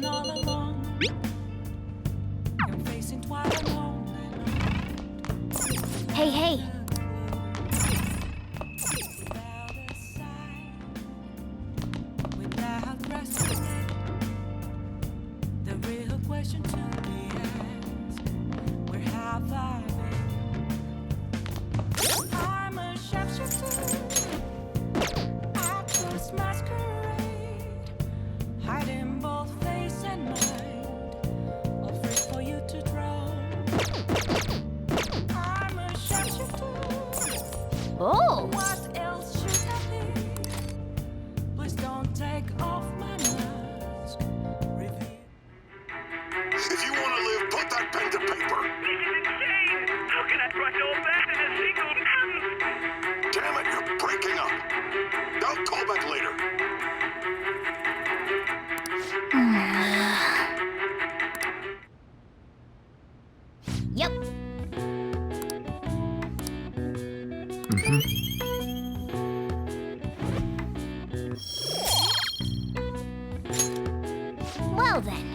been all along. You're facing twilight lonely. Hey, hey! Without a sign, without resting. The real question to be asked: where have I been? I'm a shapeshifter, actress masquerade, hiding both face and mind, afraid for you to drown. I'm a shapeshifter. Oh! What else should I be? Please don't take off my mask. Reveal. If you want to live, put that pen to paper. This is insane! How can I trust all that in a single man? Damn it, you're breaking up. I'll call back later. Yep. Well then.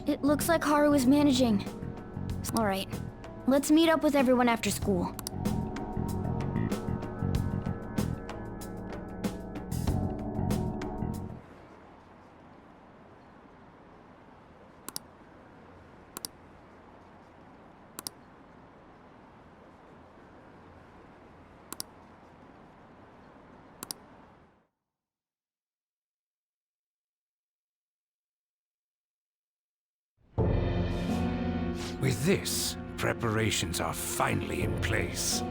It looks like Haru is managing. Alright, let's meet up with everyone after school. With this, preparations are finally in place.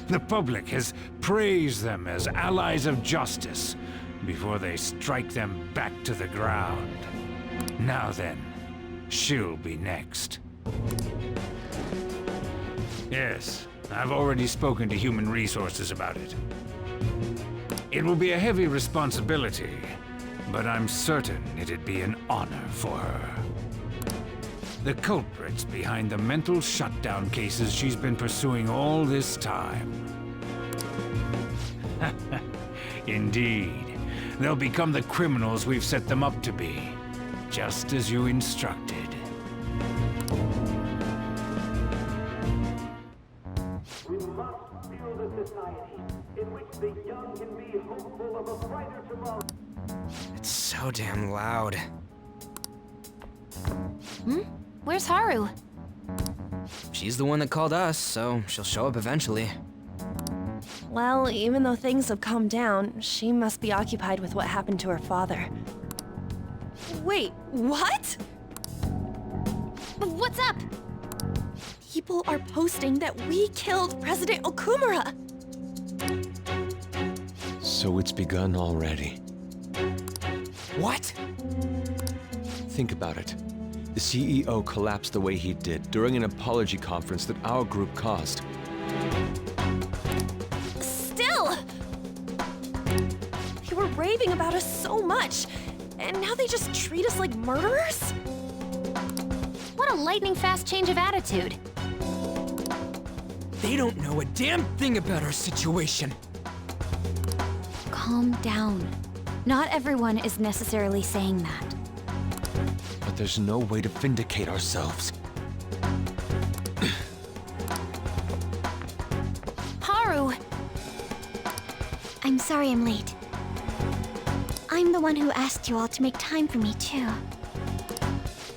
The public has praised them as allies of justice before they strike them back to the ground. Now then, she'll be next. Yes, I've already spoken to Human Resources about it. It will be a heavy responsibility, but I'm certain it'd be an honor for her. The culprits behind the mental shutdown cases she's been pursuing all this time. Indeed. They'll become the criminals we've set them up to be, just as you instructed. We must build a society in which the young can be hopeful of a brighter tomorrow. It's so damn loud. Where's Haru? She's the one that called us, so she'll show up eventually. Well, even though things have calmed down, she must be occupied with what happened to her father. Wait, what? What's up? People are posting that we killed President Okumura! So it's begun already. What? Think about it. The CEO collapsed the way he did during an apology conference that our group caused. Still! They were raving about us so much, and now they just treat us like murderers? What a lightning-fast change of attitude. They don't know a damn thing about our situation. Calm down. Not everyone is necessarily saying that. But there's no way to vindicate ourselves. Haru! I'm sorry I'm late. I'm the one who asked you all to make time for me, too.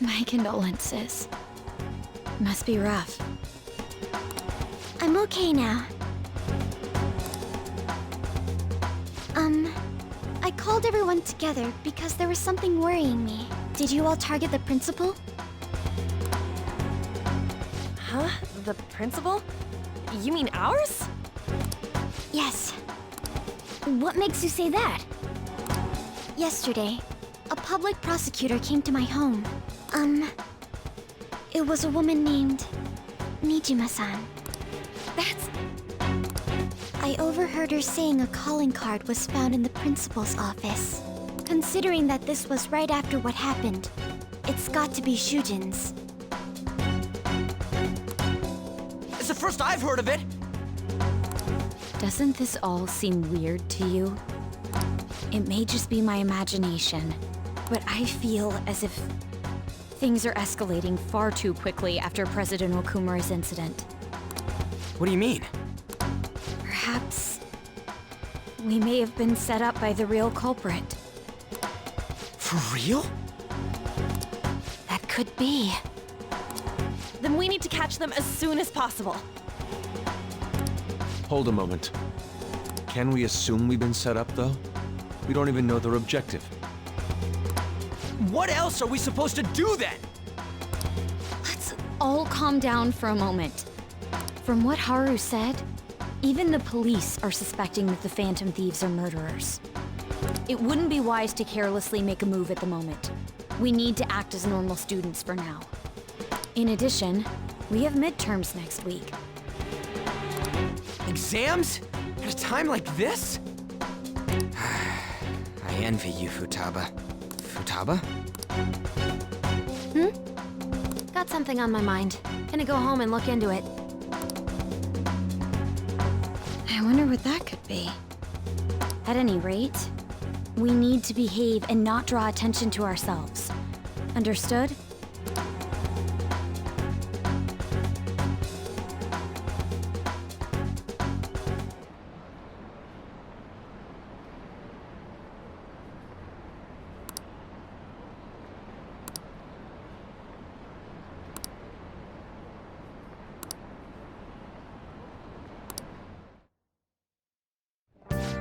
My condolences. Must be rough. I'm okay now. I called everyone together because there was something worrying me. Did you all target the principal? Huh? The principal? You mean ours? Yes. What makes you say that? Yesterday, a public prosecutor came to my home. It was a woman named Nijima-san. That's... I overheard her saying a calling card was found in the principal's office. Considering that this was right after what happened, it's got to be Shujin's. It's the first I've heard of it! Doesn't this all seem weird to you? It may just be my imagination, but I feel as if things are escalating far too quickly after President Okumura's incident. What do you mean? Perhaps we may have been set up by the real culprit. For real? That could be. Then we need to catch them as soon as possible. Hold a moment. Can we assume we've been set up, though? We don't even know their objective. What else are we supposed to do then? Let's all calm down for a moment. From what Haru said, even the police are suspecting that the Phantom Thieves are murderers. It wouldn't be wise to carelessly make a move at the moment. We need to act as normal students for now. In addition, we have midterms next week. Exams? At a time like this? I envy you, Futaba. Futaba? Got something on my mind. Gonna go home and look into it. I wonder what that could be. At any rate, we need to behave and not draw attention to ourselves. Understood?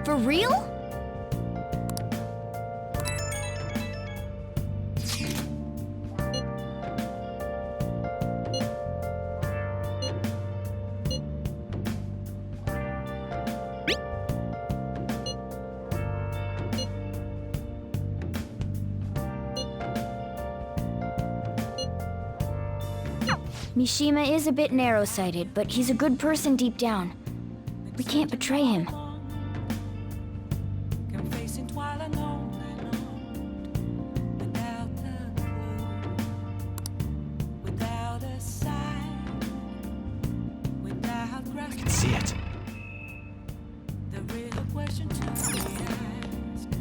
For real? Mishima is a bit narrow-sighted, but he's a good person deep down. We can't betray him. Can face it while alone without a clue, without a sign, without I can see it. the real question to be asked.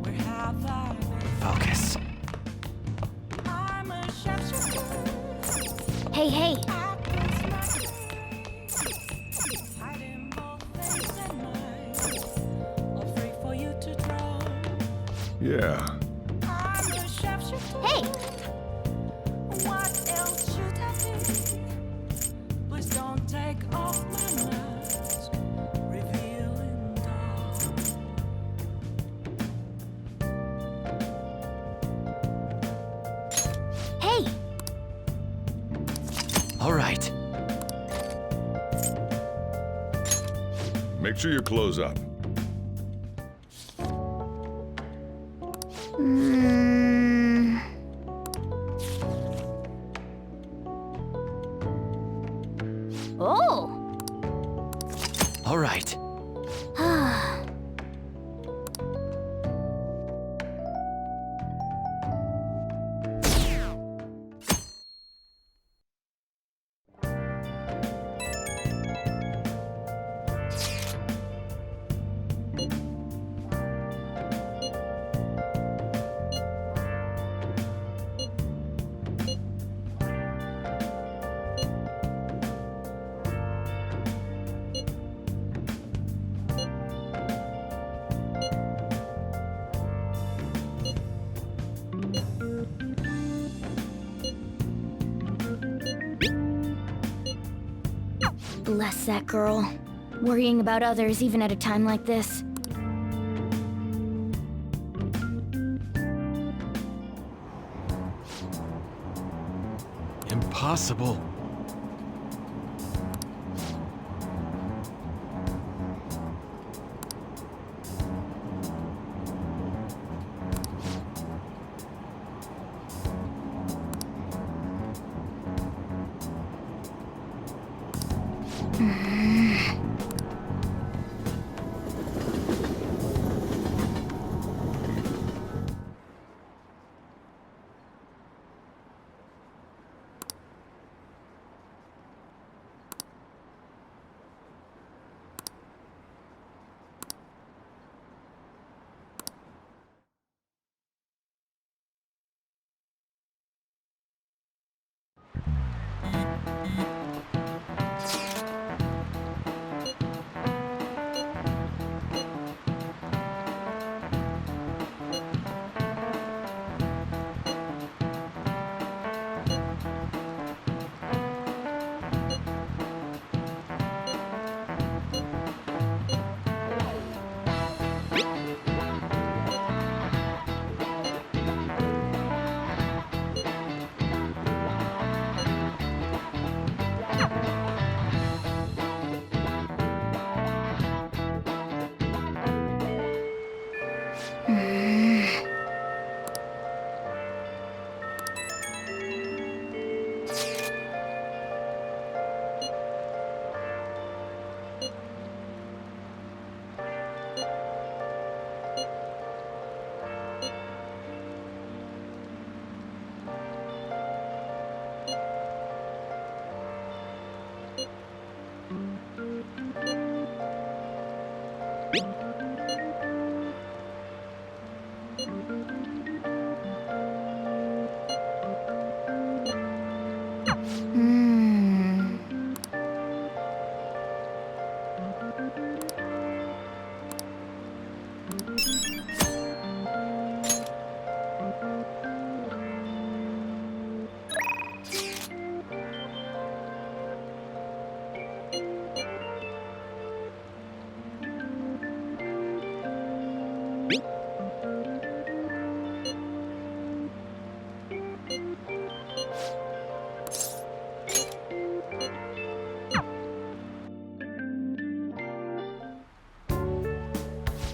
Where have I been? Focus. I'm a sharpshooter. Hey, hey! I cross my feet, hiding both face and mind, all free for you to draw. Yeah. I'm a sharpshooter. Hey! What else should I be? Please don't take off my mask, revealing dark. Hey! All right. Make sure you close up. Oh! All right. Bless that girl. Worrying about others even at a time like this. possible?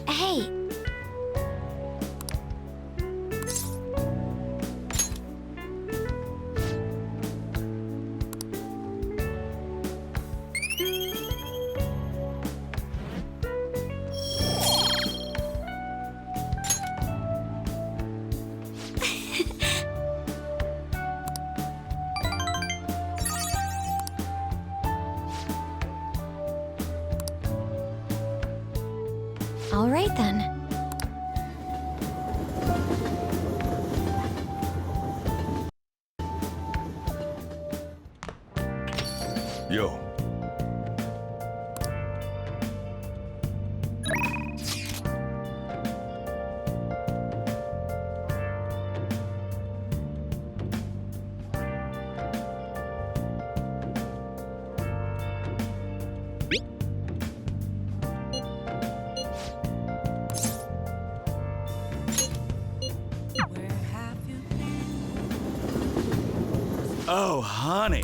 Hey, All right then. Yo. Where have you been? Oh, honey.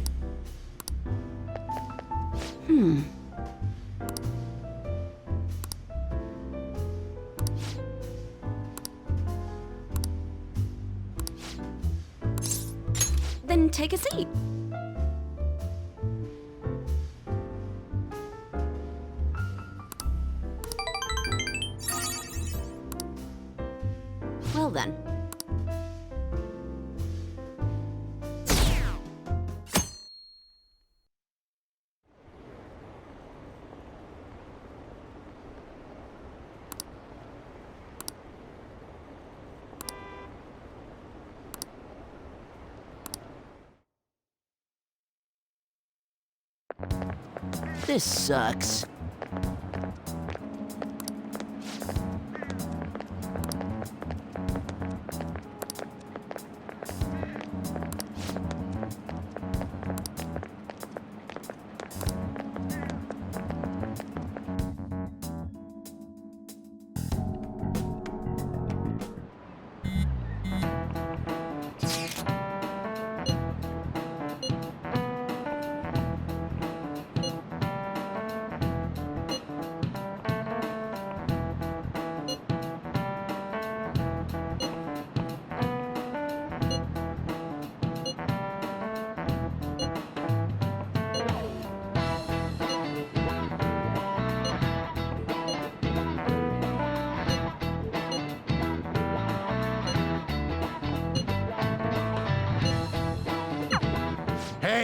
Then take a seat. Well then. This sucks.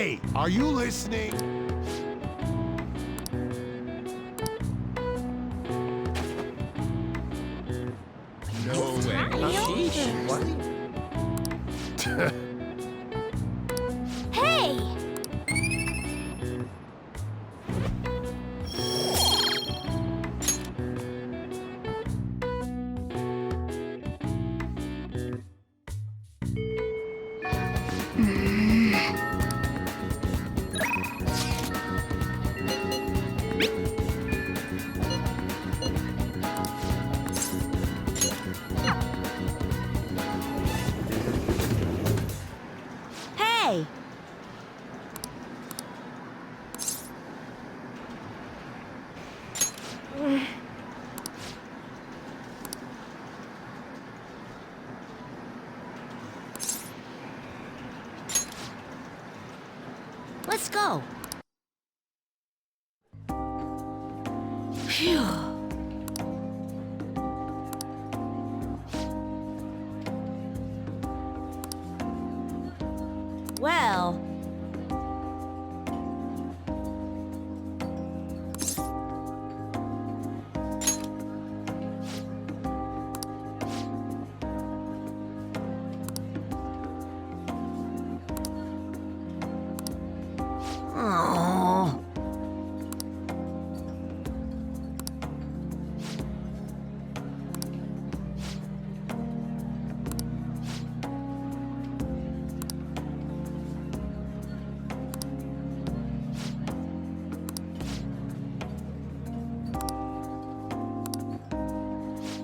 Hey, are you listening? No way. Hey! Hey! Let's go. Well... Oh.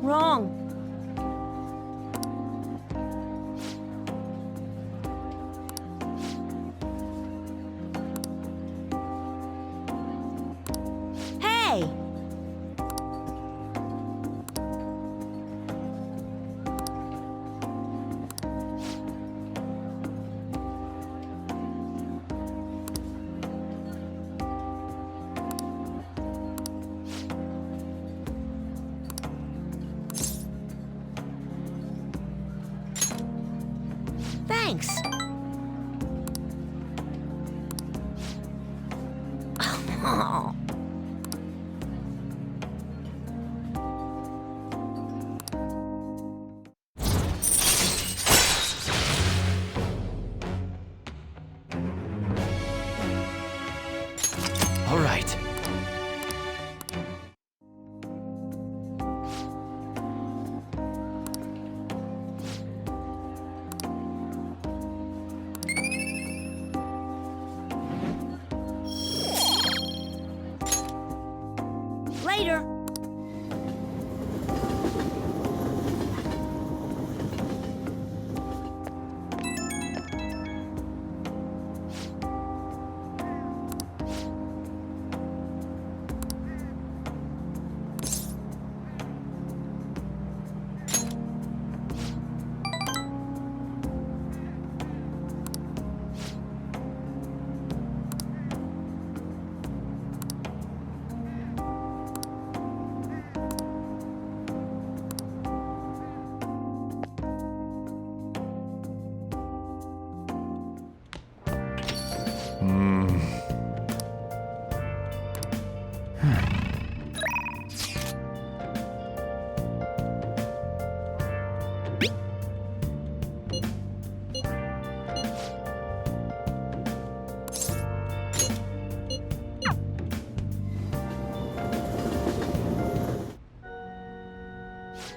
Wrong. Hey! Thanks. Oh. All right. Later!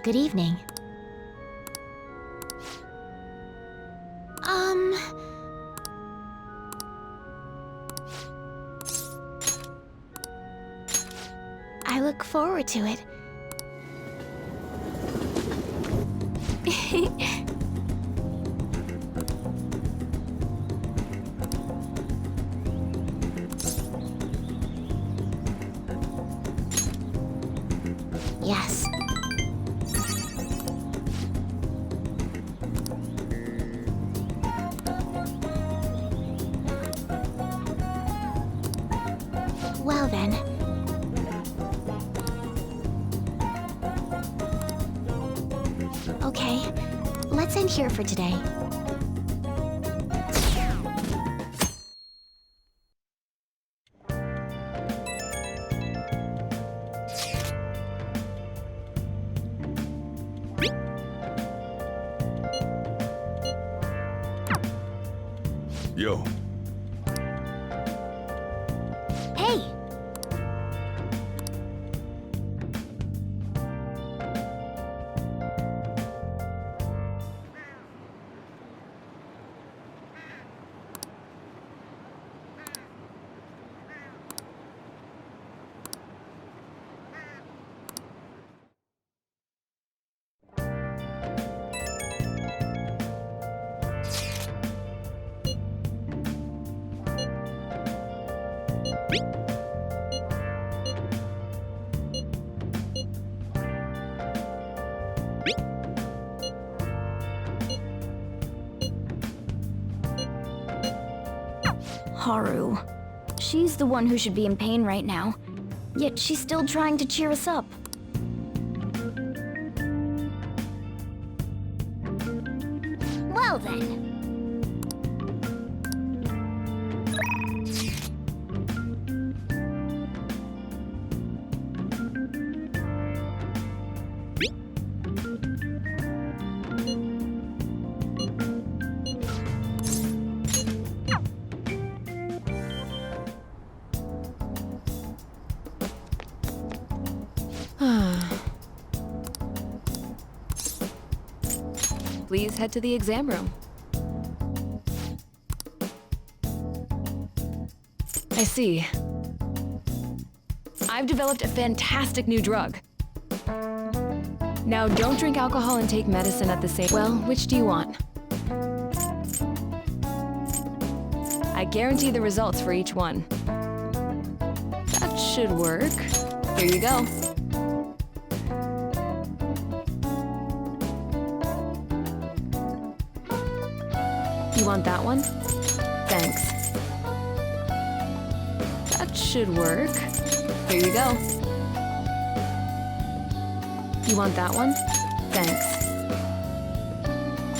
Good evening. I look forward to it. Yes. Well then. Okay, let's end here for today. Yo. Hey! Haru. She's the one who should be in pain right now. Yet she's still trying to cheer us up. Well then. Please head to the exam room. I see. I've developed a fantastic new drug. Now, don't drink alcohol and take medicine at the same... Well, which do you want? I guarantee the results for each one. That should work. Here you go. You want that one? Thanks. That should work. Here you go. You want that one? Thanks.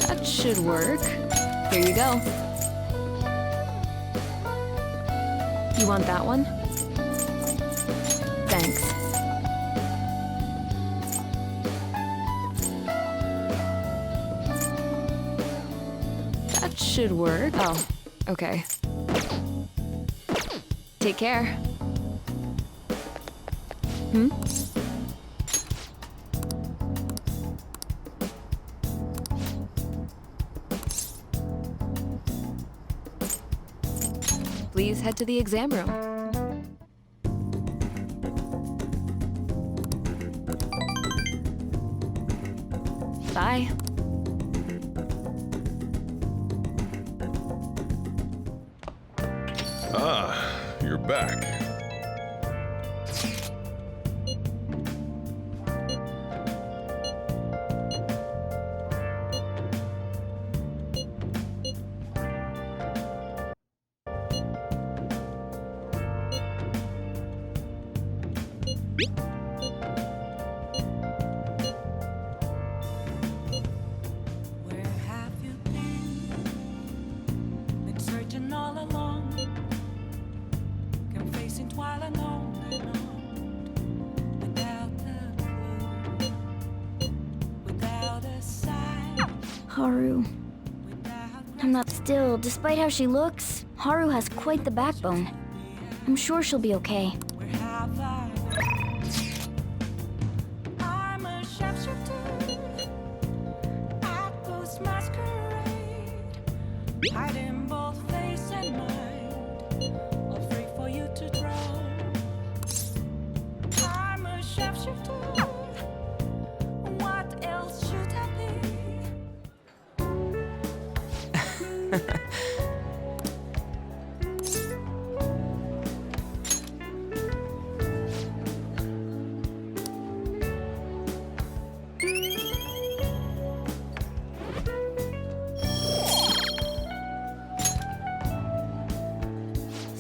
That should work. Here you go. You want that one? Thanks. That should work. Oh, okay. Take care. Hmm? Please head to the exam room. Bye. Ah, you're back. Where have you been searching all along, confessing while alone and on, without a clue, without a sign, Haru. without I'm not still. Despite how she looks, Haru has quite the backbone. I'm sure she'll be okay. where have I been? I'm a sharpshooter at Post Masquerade, hiding both face and mind, afraid for you to draw. I'm a sharpshooter. What else should I be?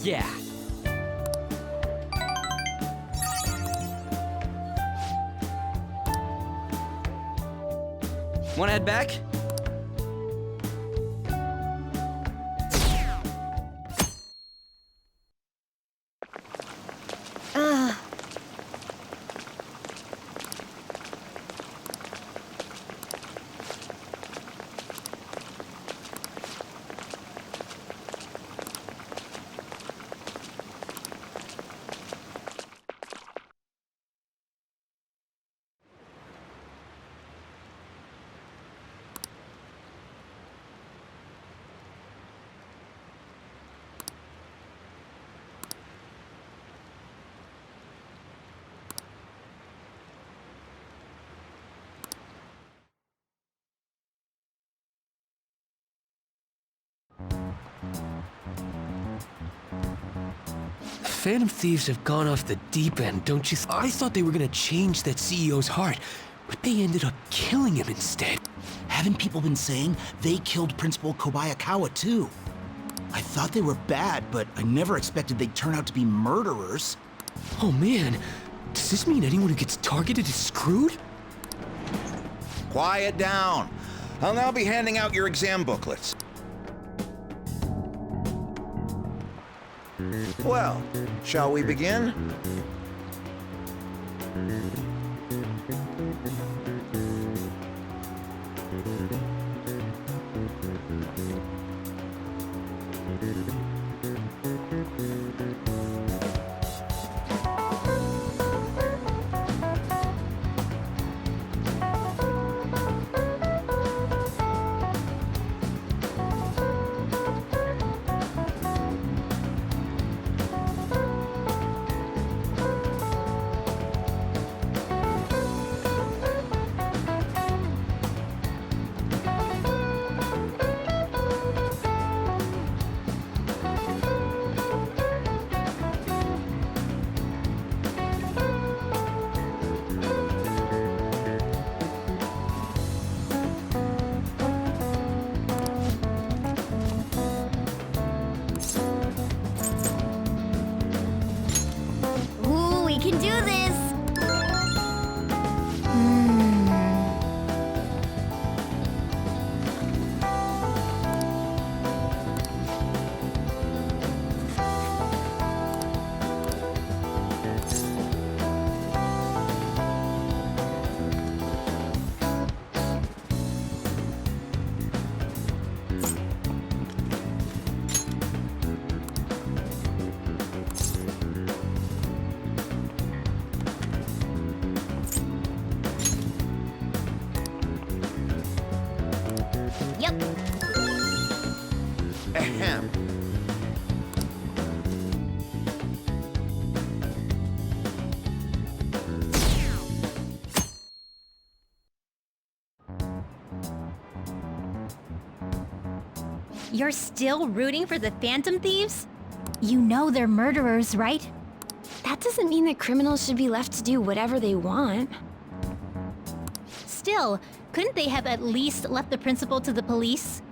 Yeah. Wanna head back? Phantom Thieves have gone off the deep end, don't you? I thought they were gonna change that CEO's heart, but they ended up killing him instead. Haven't people been saying they killed Principal Kobayakawa too? I thought they were bad, but I never expected they'd turn out to be murderers. Oh man, does this mean anyone who gets targeted is screwed? Quiet down. I'll now be handing out your exam booklets. Well, shall we begin? Ooh, we can do this! Yep. Ahem. You're still rooting for the Phantom Thieves? You know they're murderers, right? That doesn't mean that criminals should be left to do whatever they want. Still, couldn't they have at least left the principal to the police?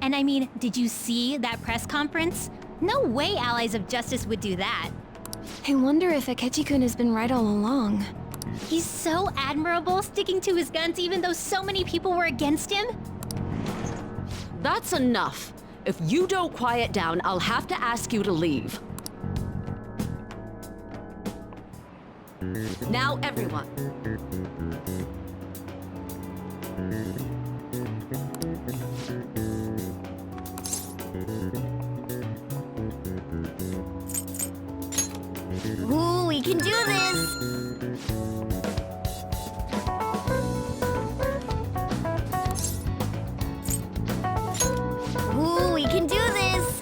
And I mean, did you see that press conference? No way Allies of Justice would do that. I wonder if Akechi-kun has been right all along. He's so admirable, sticking to his guns even though so many people were against him. That's enough. If you don't quiet down, I'll have to ask you to leave. Now, everyone. Ooh, we can do this! Ooh, we can do this!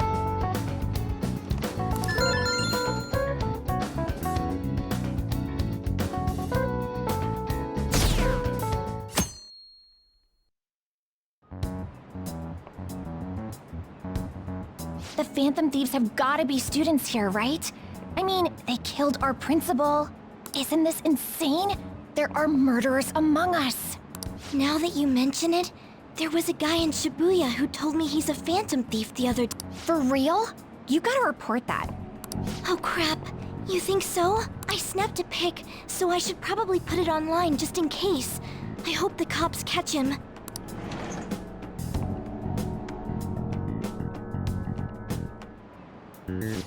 The Phantom Thieves have gotta be students here, right? I mean, they killed our principal. Isn't this insane? There are murderers among us. Now that you mention it, there was a guy in Shibuya who told me he's a Phantom Thief the other day. For real? You gotta report that. Oh crap, you think so? I snapped a pic, so I should probably put it online just in case. I hope the cops catch him.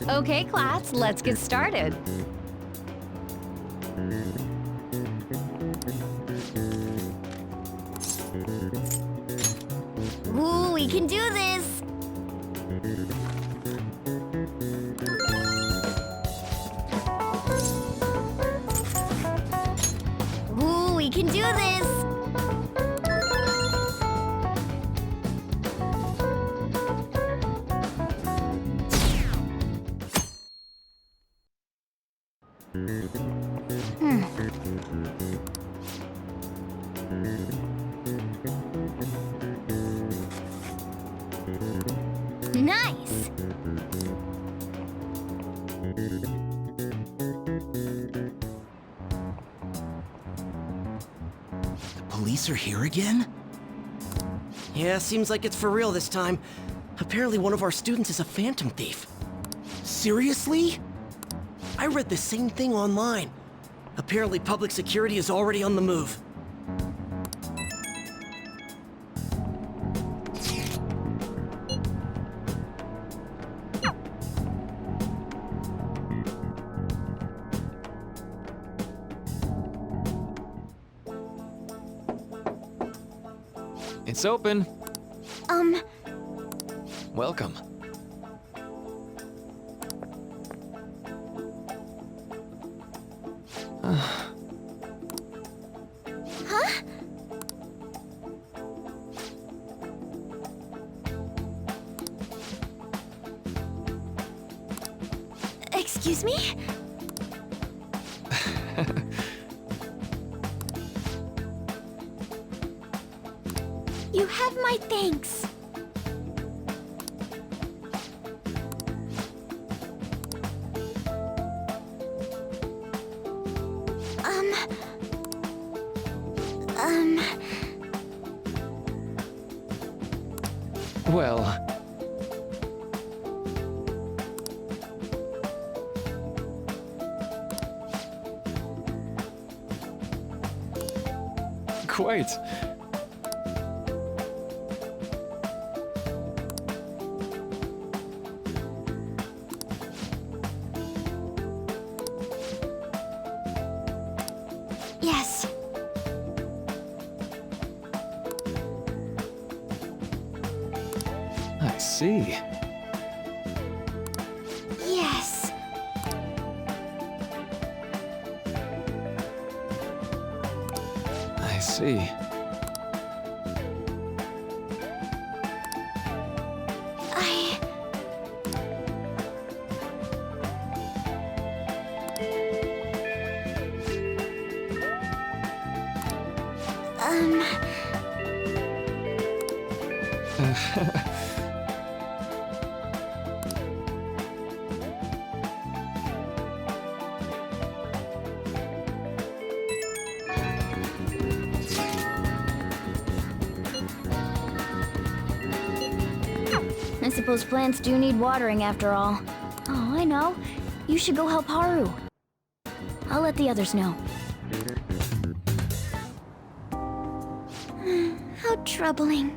Okay, class, let's get started. Ooh, we can do this! Ooh, we can do this! Nice! police are here again? Yeah, seems like it's for real this time. Apparently one of our students is a phantom thief. Seriously? I read the same thing online. Apparently public security is already on the move. It's open. Welcome. Huh? Excuse me? You have my thanks. Well... Quite. Yes. I see. Yes. I see. I suppose plants do need watering after all. Oh, I know. You should go help Haru. I'll let the others know. How troubling.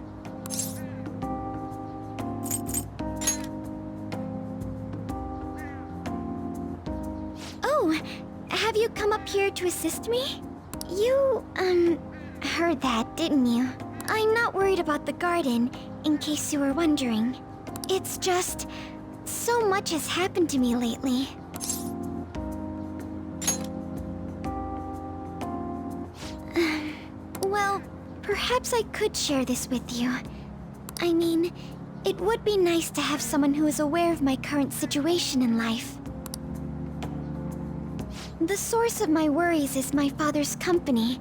Oh, have you come up here to assist me? You, heard that, didn't you? I'm not worried about the garden, in case you were wondering. It's just... so much has happened to me lately. Well, perhaps I could share this with you. I mean, it would be nice to have someone who is aware of my current situation in life. The source of my worries is my father's company.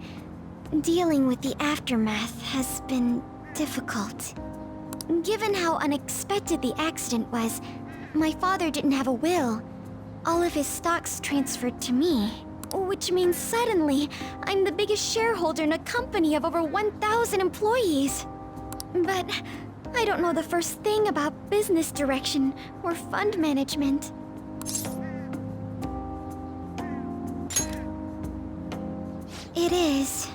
Dealing with the aftermath has been difficult. Given how unexpected the accident was, my father didn't have a will. All of his stocks transferred to me. Which means suddenly, I'm the biggest shareholder in a company of over 1,000 employees. But I don't know the first thing about business direction or fund management. It is.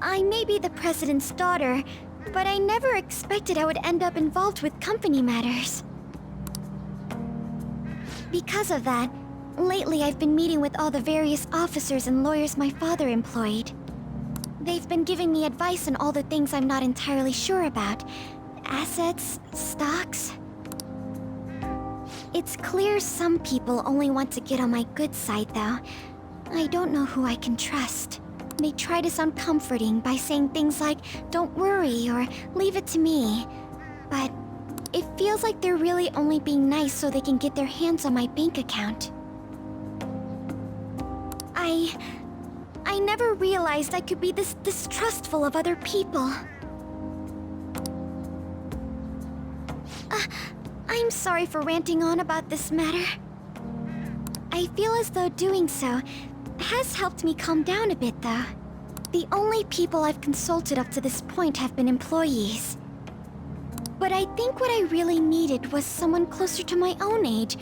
I may be the president's daughter, but I never expected I would end up involved with company matters. Because of that, lately I've been meeting with all the various officers and lawyers my father employed. They've been giving me advice on all the things I'm not entirely sure about. Assets, stocks. It's clear some people only want to get on my good side, though. I don't know who I can trust. They try to sound comforting by saying things like, "Don't worry," or "Leave it to me." But it feels like they're really only being nice so they can get their hands on my bank account. I never realized I could be this distrustful of other people. I'm sorry for ranting on about this matter. I feel as though doing so has helped me calm down a bit, though. The only people I've consulted up to this point have been employees. But I think what I really needed was someone closer to my own age,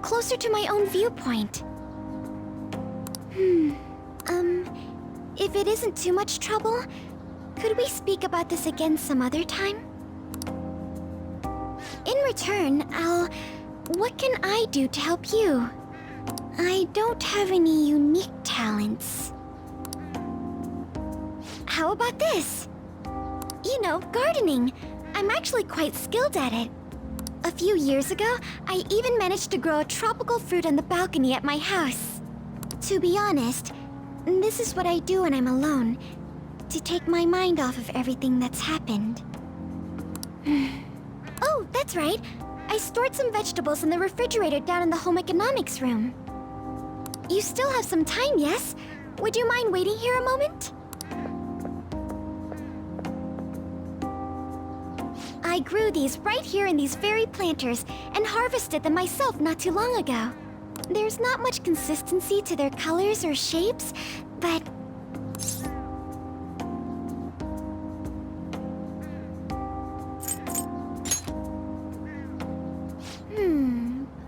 closer to my own viewpoint. If it isn't too much trouble, could we speak about this again some other time? In return, what can I do to help you? I don't have any unique talents. How about this? You know, gardening. I'm actually quite skilled at it. A few years ago, I even managed to grow a tropical fruit on the balcony at my house. To be honest, this is what I do when I'm alone, to take my mind off of everything that's happened. Oh, that's right. I stored some vegetables in the refrigerator down in the home economics room. You still have some time, yes? Would you mind waiting here a moment? I grew these right here in these very planters and harvested them myself not too long ago. There's not much consistency to their colors or shapes, but...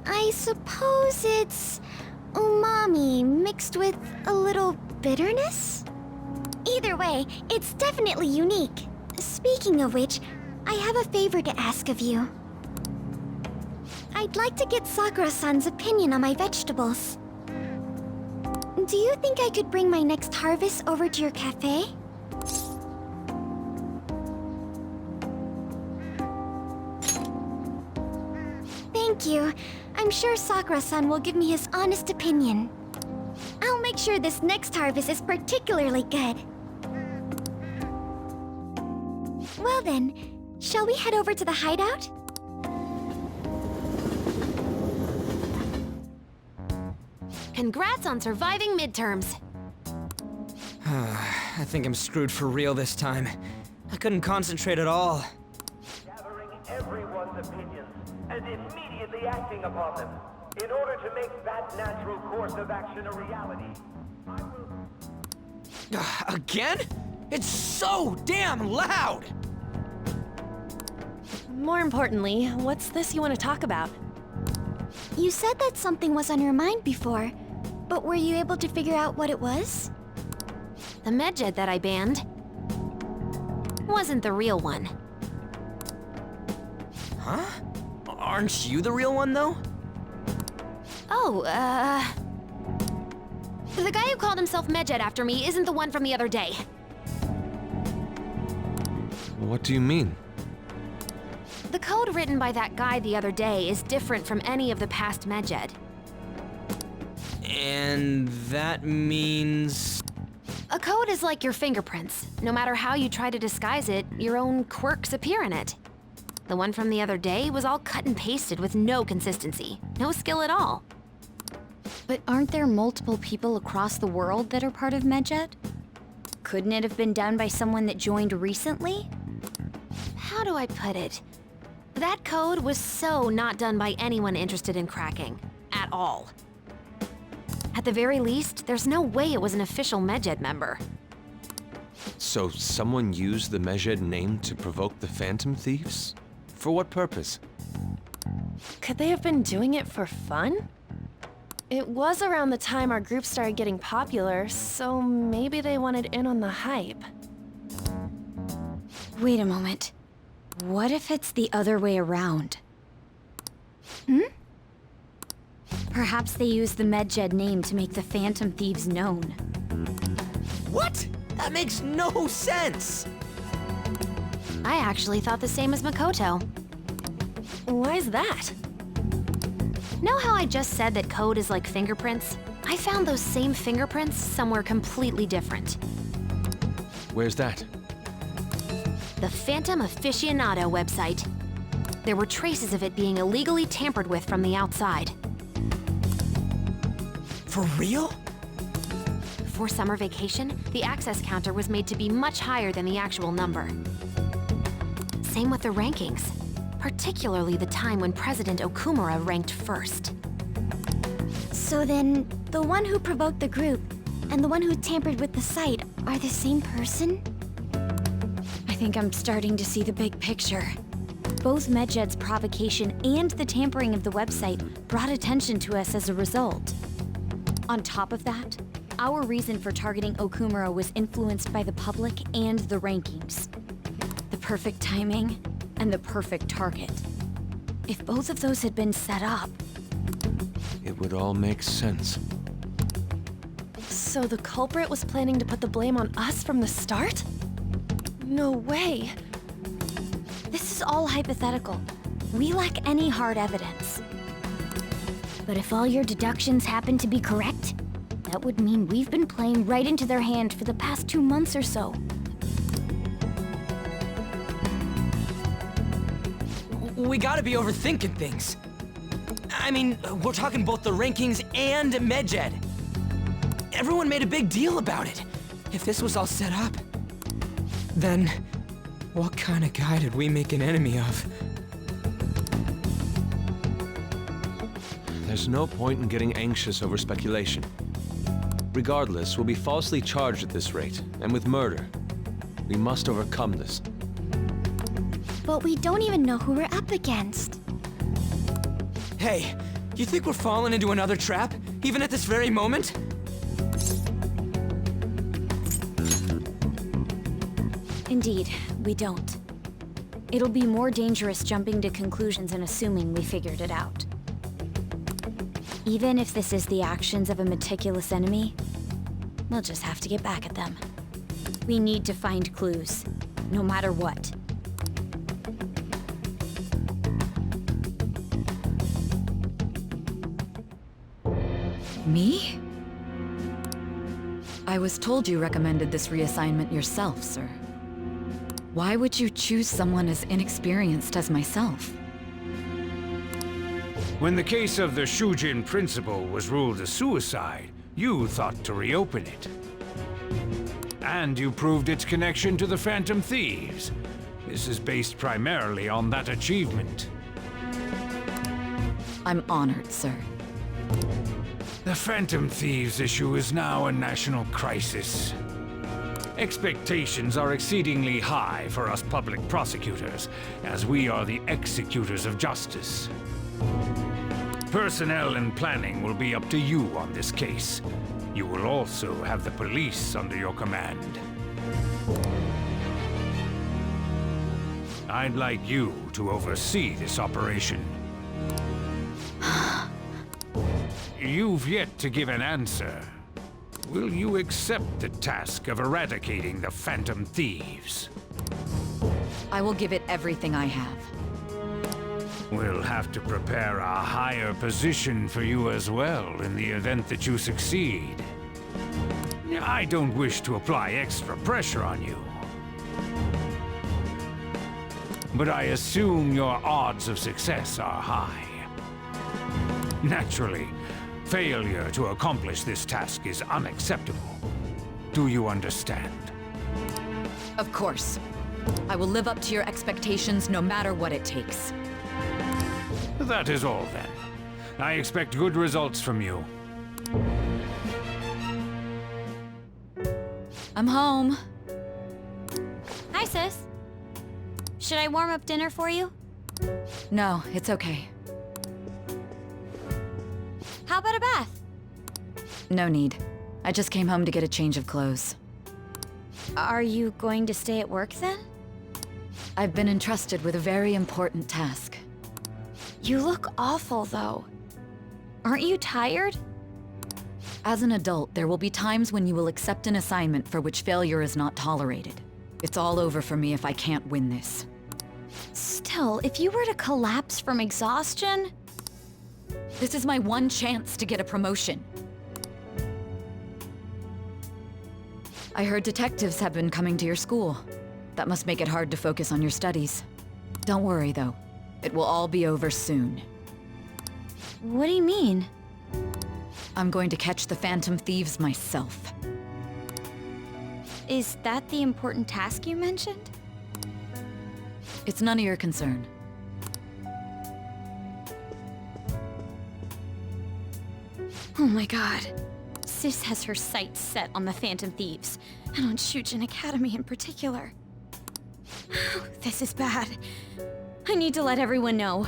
I suppose it's umami mixed with a little bitterness? Either way, it's definitely unique. Speaking of which, I have a favor to ask of you. I'd like to get Sakura-san's opinion on my vegetables. Do you think I could bring my next harvest over to your cafe? Thank you. I'm sure Sakura-san will give me his honest opinion. I'll make sure this next harvest is particularly good. Well then, shall we head over to the hideout? Congrats on surviving midterms. I think I'm screwed for real this time. I couldn't concentrate at all. Gathering everyone's opinions and immediately acting upon them in order to make that natural course of action a reality. Again? It's so damn loud! More importantly, what's this you want to talk about? You said that something was on your mind before, but were you able to figure out what it was? The medjed that I banned wasn't the real one. Huh? Aren't you the real one, though? Oh, the guy who called himself Medjed after me isn't the one from the other day. What do you mean? The code written by that guy the other day is different from any of the past Medjed. And that means... A code is like your fingerprints. No matter how you try to disguise it, your own quirks appear in it. The one from the other day was all cut and pasted with no consistency, no skill at all. But aren't there multiple people across the world that are part of Medjed? Couldn't it have been done by someone that joined recently? How do I put it? That code was so not done by anyone interested in cracking. At all. At the very least, there's no way it was an official Medjed member. So someone used the Medjed name to provoke the Phantom Thieves? For what purpose? Could they have been doing it for fun? It was around the time our group started getting popular, so maybe they wanted in on the hype. Wait a moment. What if it's the other way around? Perhaps they used the Medjed name to make the Phantom Thieves known. What? That makes no sense! I actually thought the same as Makoto. Why's that? Know how I just said that code is like fingerprints? I found those same fingerprints somewhere completely different. Where's that? The Phantom Aficionado website. There were traces of it being illegally tampered with from the outside. For real? Before summer vacation, the access counter was made to be much higher than the actual number. Same with the rankings, particularly the time when President Okumura ranked first. So then, the one who provoked the group, and the one who tampered with the site are the same person? I think I'm starting to see the big picture. Both Medjed's provocation and the tampering of the website brought attention to us as a result. On top of that, our reason for targeting Okumura was influenced by the public and the rankings. The perfect timing and the perfect target. If both of those had been set up... It would all make sense. So the culprit was planning to put the blame on us from the start? No way. This is all hypothetical. We lack any hard evidence. But if all your deductions happen to be correct, that would mean we've been playing right into their hand for the past 2 months or so. We gotta be overthinking things. I mean, we're talking both the rankings and Medjed. Everyone made a big deal about it. If this was all set up, then what kind of guy did we make an enemy of? There's no point in getting anxious over speculation. Regardless, we'll be falsely charged at this rate, and with murder. We must overcome this. But we don't even know who we're up against. Hey, you think we're falling into another trap, even at this very moment? Indeed, we don't. It'll be more dangerous jumping to conclusions and assuming we figured it out. Even if this is the actions of a meticulous enemy, we'll just have to get back at them. We need to find clues, no matter what. Me? I was told you recommended this reassignment yourself, sir. Why would you choose someone as inexperienced as myself? When the case of the Shujin principal was ruled a suicide, you thought to reopen it. And you proved its connection to the Phantom Thieves. This is based primarily on that achievement. I'm honored, sir. The Phantom Thieves issue is now a national crisis. Expectations are exceedingly high for us public prosecutors, as we are the executors of justice. Personnel and planning will be up to you on this case. You will also have the police under your command. I'd like you to oversee this operation. You've yet to give an answer. Will you accept the task of eradicating the Phantom Thieves? I will give it everything I have. We'll have to prepare a higher position for you as well in the event that you succeed. I don't wish to apply extra pressure on you. But I assume your odds of success are high. Naturally, failure to accomplish this task is unacceptable. Do you understand? Of course. I will live up to your expectations no matter what it takes. That is all, then. I expect good results from you. I'm home. Hi, sis. Should I warm up dinner for you? No, it's okay. How about a bath? No need. I just came home to get a change of clothes. Are you going to stay at work then? I've been entrusted with a very important task. You look awful, though. Aren't you tired? As an adult, there will be times when you will accept an assignment for which failure is not tolerated. It's all over for me if I can't win this. Still, if you were to collapse from exhaustion... This is my one chance to get a promotion. I heard detectives have been coming to your school. That must make it hard to focus on your studies. Don't worry, though. It will all be over soon. What do you mean? I'm going to catch the Phantom Thieves myself. Is that the important task you mentioned? It's none of your concern. Oh my god. Sis has her sights set on the Phantom Thieves, and on Shujin Academy in particular. This is bad. I need to let everyone know.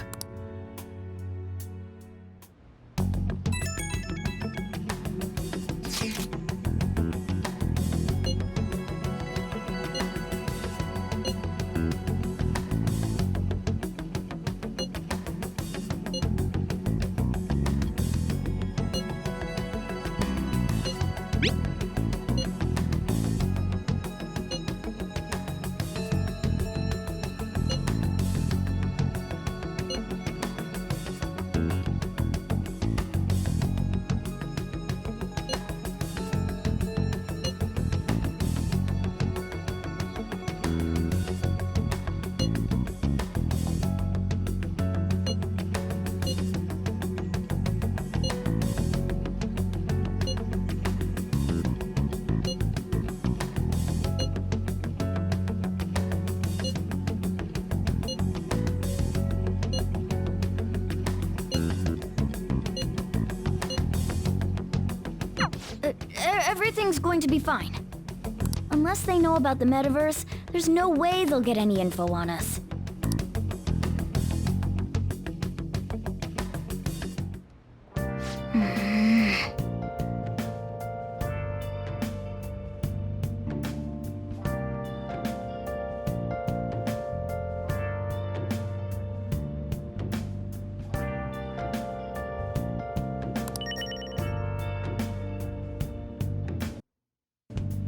Everything's going to be fine. Unless they know about the metaverse, there's no way they'll get any info on us.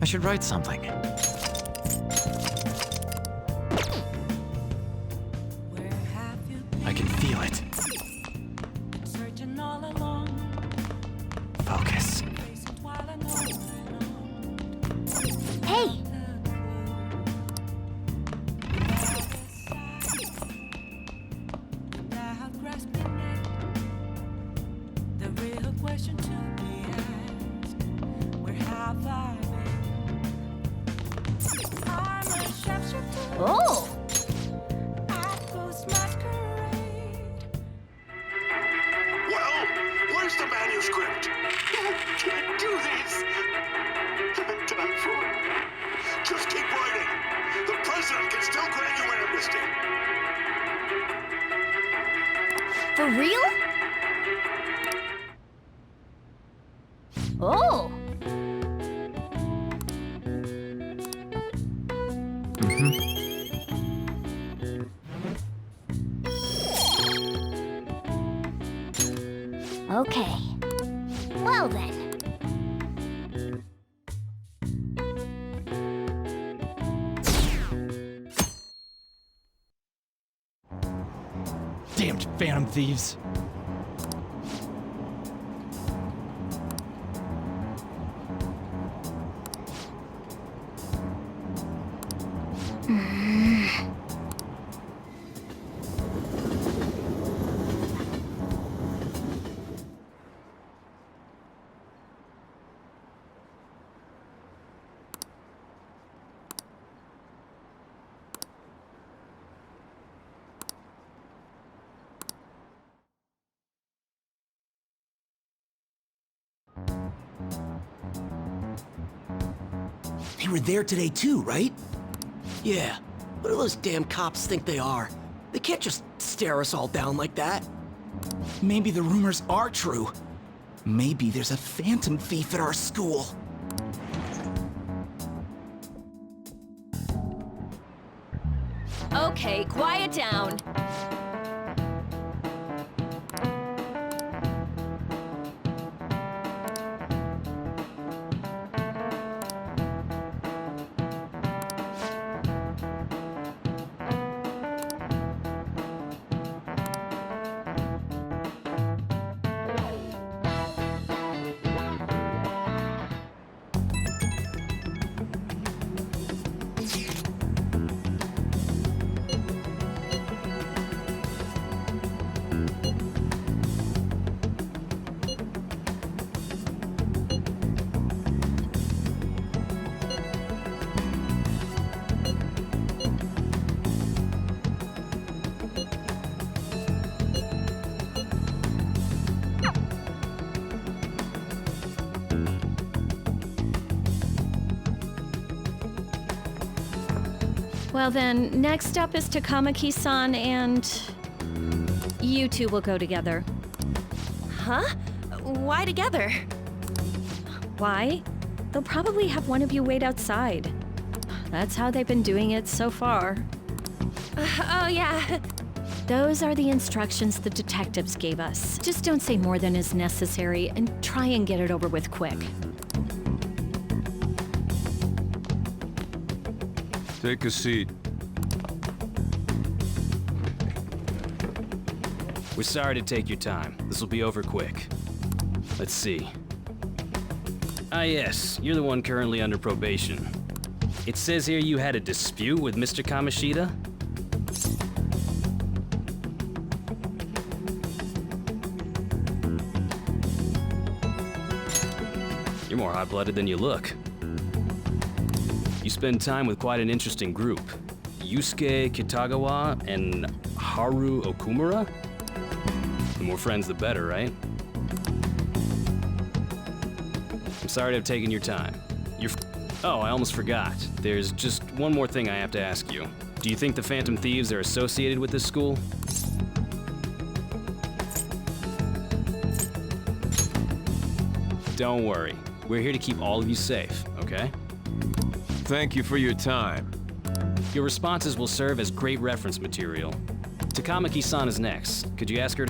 I should write something. I can feel it. Searching all along. Focus. Hey! Without grasping it, the real question to be asked: where have I been? I'm a shapeshifter. Oh! I ghost masquerade. Well, where's the manuscript? I can't do this. I'm done for. Just keep writing. The president can still grant you an amnesty. For real? Oh! Okay. Well then. Damned Phantom Thieves. They were there today too, right? Yeah. What do those damn cops think they are? They can't just stare us all down like that. Maybe the rumors are true. Maybe there's a phantom thief at our school. Okay, quiet down. Well then, next up is Takamaki-san and... you two will go together. Huh? Why together? Why? They'll probably have one of you wait outside. That's how they've been doing it so far. Oh yeah. Those are the instructions the detectives gave us. Just don't say more than is necessary and try and get it over with quick. Take a seat. We're sorry to take your time. This will be over quick. Let's see. Ah yes, you're the one currently under probation. It says here you had a dispute with Mr. Kamoshida? You're more hot-blooded than you look. You spend time with quite an interesting group. Yusuke Kitagawa and Haru Okumura? The more friends, the better, right? I'm sorry to have taken your time. Oh, I almost forgot. There's just one more thing I have to ask you. Do you think the Phantom Thieves are associated with this school? Don't worry. We're here to keep all of you safe, okay? Thank you for your time. Your responses will serve as great reference material. Takamaki-san is next. Could you ask her?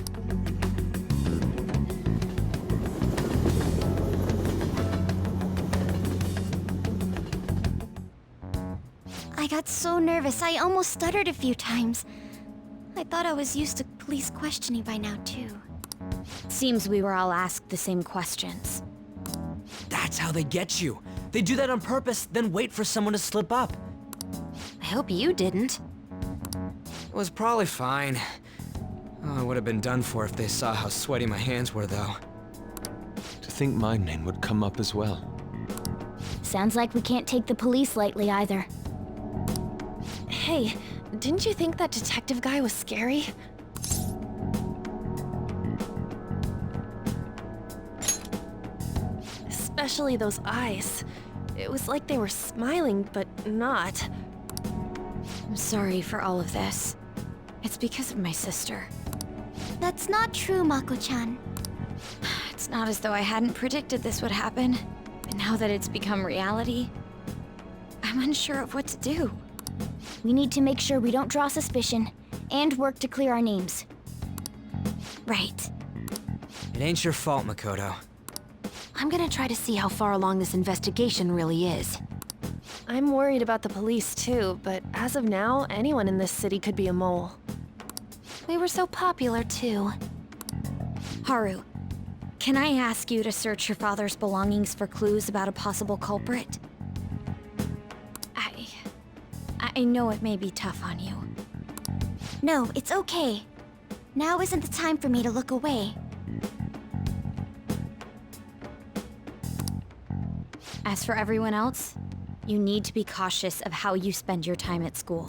I got so nervous, I almost stuttered a few times. I thought I was used to police questioning by now, too. Seems we were all asked the same questions. That's how they get you. They do that on purpose, then wait for someone to slip up. I hope you didn't. It was probably fine. Oh, I would have been done for if they saw how sweaty my hands were, though. To think my name would come up as well. Sounds like we can't take the police lightly either. Hey, didn't you think that detective guy was scary? Especially those eyes. It was like they were smiling, but not. I'm sorry for all of this. It's because of my sister. That's not true, Mako-chan. It's not as though I hadn't predicted this would happen. But now that it's become reality, I'm unsure of what to do. We need to make sure we don't draw suspicion, and work to clear our names. Right. It ain't your fault, Makoto. I'm gonna try to see how far along this investigation really is. I'm worried about the police too, but as of now, anyone in this city could be a mole. We were so popular too. Haru, can I ask you to search your father's belongings for clues about a possible culprit? I know it may be tough on you. No, it's okay. Now isn't the time for me to look away. As for everyone else, you need to be cautious of how you spend your time at school.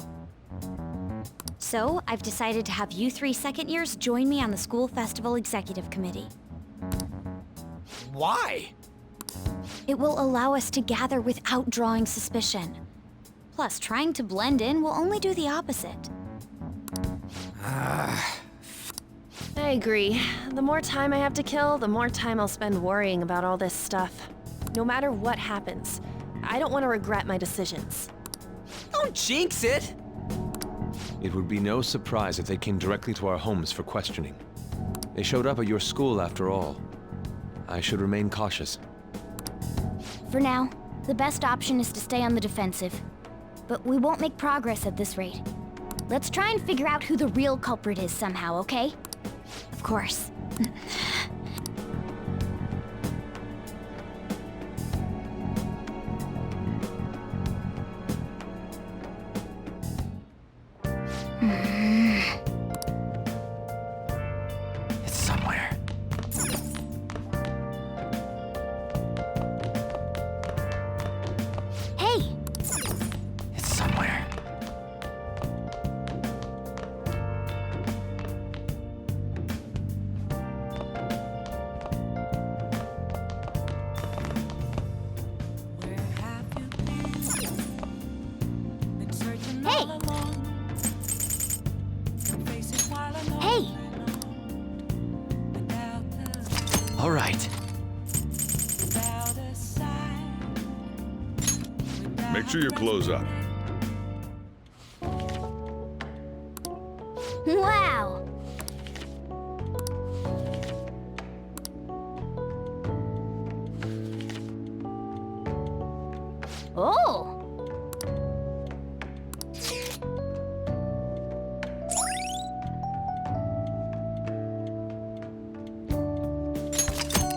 So, I've decided to have you 3 second years join me on the school festival executive committee. Why? It will allow us to gather without drawing suspicion. Plus, trying to blend in will only do the opposite. I agree. The more time I have to kill, the more time I'll spend worrying about all this stuff. No matter what happens, I don't want to regret my decisions. Don't jinx it! It would be no surprise if they came directly to our homes for questioning. They showed up at your school after all. I should remain cautious. For now, the best option is to stay on the defensive. But we won't make progress at this rate. Let's try and figure out who the real culprit is somehow, okay? Of course. It's somewhere. Hey! It's somewhere. Hey! All right. Make sure you close up. Wow! Oh!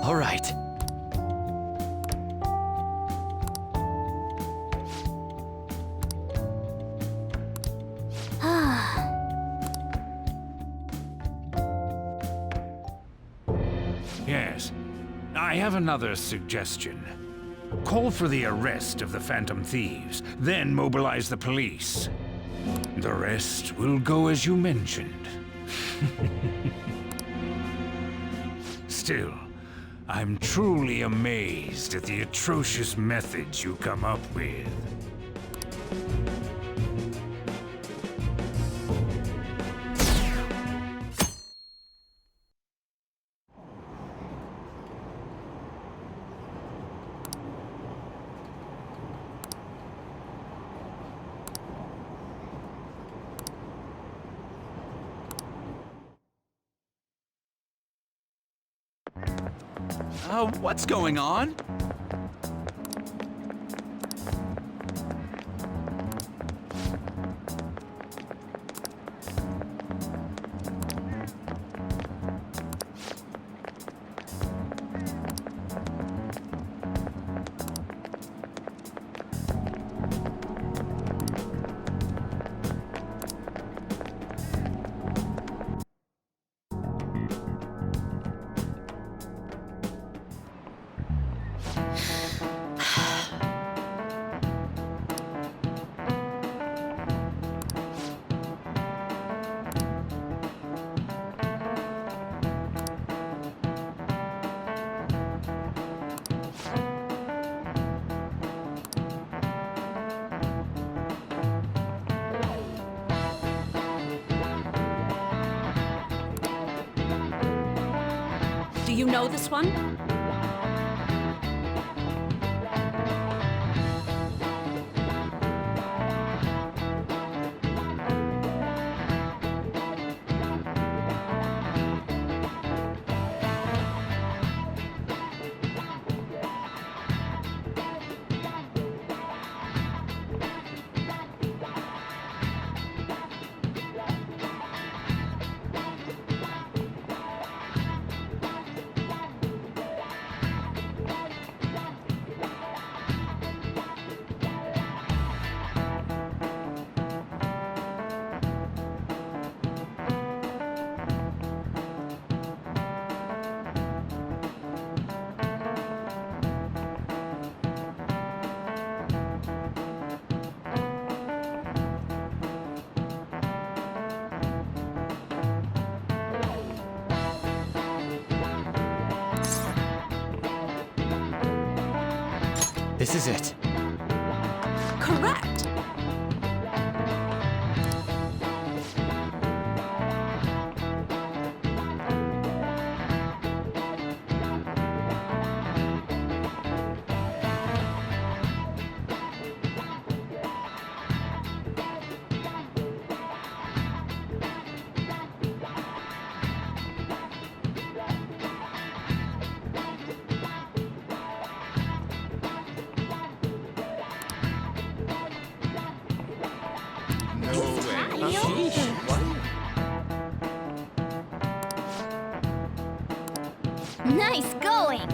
All right. Yes. I have another suggestion. Call for the arrest of the Phantom Thieves, then mobilize the police. The rest will go as you mentioned. Still, I'm truly amazed at the atrocious methods you come up with. What's going on? Do you know this one? This is it. Correct. Nice going!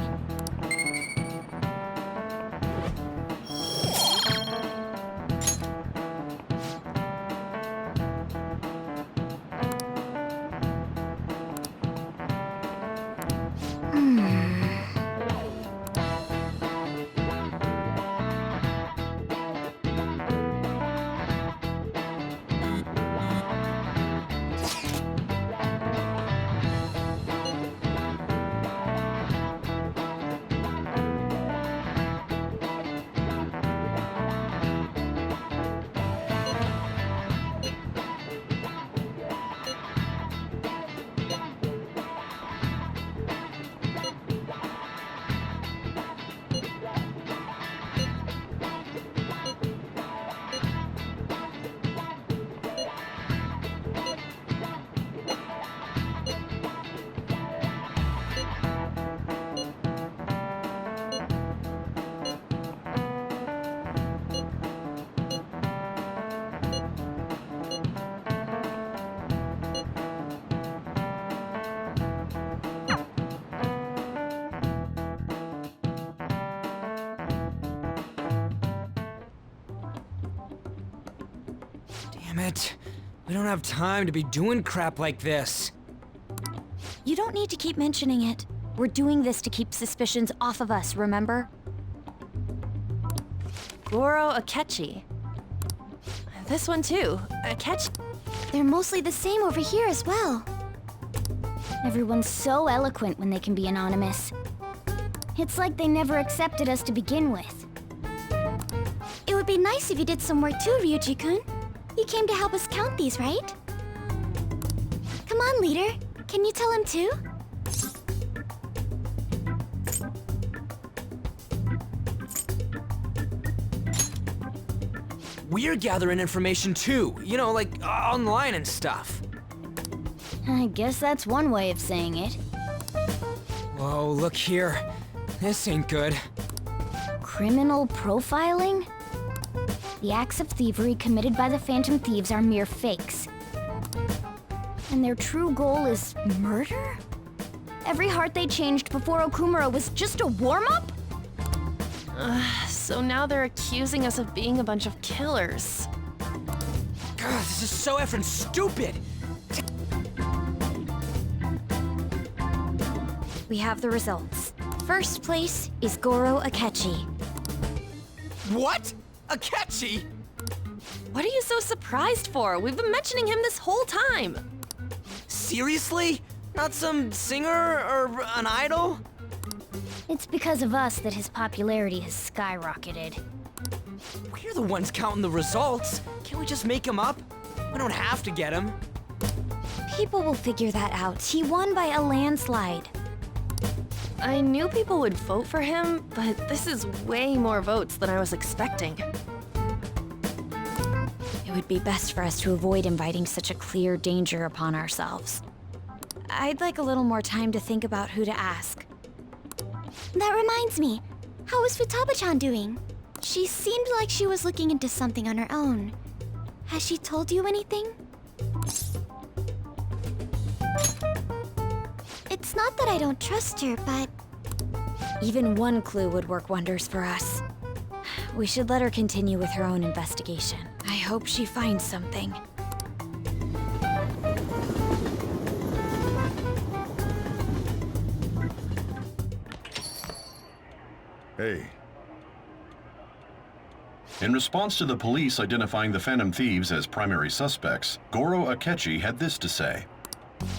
Damn it. We don't have time to be doing crap like this. You don't need to keep mentioning it. We're doing this to keep suspicions off of us, remember? Goro Akechi. This one too. Akechi. They're mostly the same over here as well. Everyone's so eloquent when they can be anonymous. It's like they never accepted us to begin with. It would be nice if you did some work too, Ryuji-kun. You came to help us count these, right? Come on, leader. Can you tell him too? We're gathering information too, you know, like online and stuff. I guess that's one way of saying it. Whoa, look here. This ain't good. Criminal profiling? The acts of thievery committed by the Phantom Thieves are mere fakes. And their true goal is murder? Every heart they changed before Okumura was just a warm-up? So now they're accusing us of being a bunch of killers. God, this is so effing stupid! We have the results. First place is Goro Akechi. What? Akechi? What are you so surprised for? We've been mentioning him this whole time. Seriously? Not some singer or an idol? It's because of us that his popularity has skyrocketed. We're the ones counting the results. Can't we just make him up? We don't have to get him. People will figure that out. He won by a landslide. I knew people would vote for him, but this is way more votes than I was expecting. It would be best for us to avoid inviting such a clear danger upon ourselves. I'd like a little more time to think about who to ask. That reminds me. How is Futaba-chan doing? She seemed like she was looking into something on her own. Has she told you anything? It's not that I don't trust her, but... Even one clue would work wonders for us. We should let her continue with her own investigation. I hope she finds something. Hey. In response to the police identifying the Phantom Thieves as primary suspects, Goro Akechi had this to say.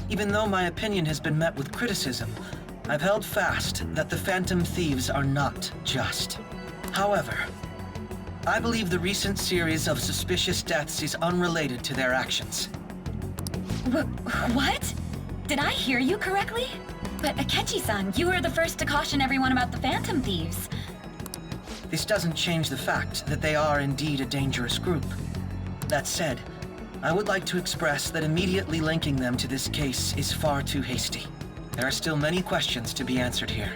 Even though my opinion has been met with criticism, I've held fast that the Phantom Thieves are not just. However, I believe the recent series of suspicious deaths is unrelated to their actions. What? Did I hear you correctly? But Akechi-san, you were the first to caution everyone about the Phantom Thieves. This doesn't change the fact that they are indeed a dangerous group. That said, I would like to express that immediately linking them to this case is far too hasty. There are still many questions to be answered here.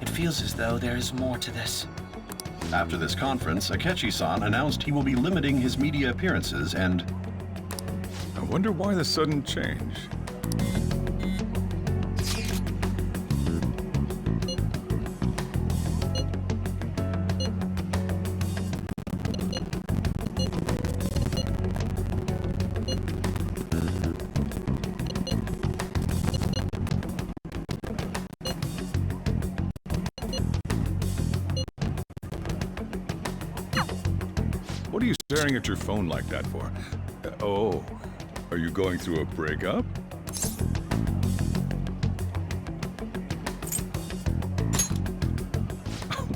It feels as though there is more to this. After this conference, Akechi-san announced he will be limiting his media appearances and... I wonder why the sudden change. What are you staring at your phone like that for? Oh, are you going through a breakup?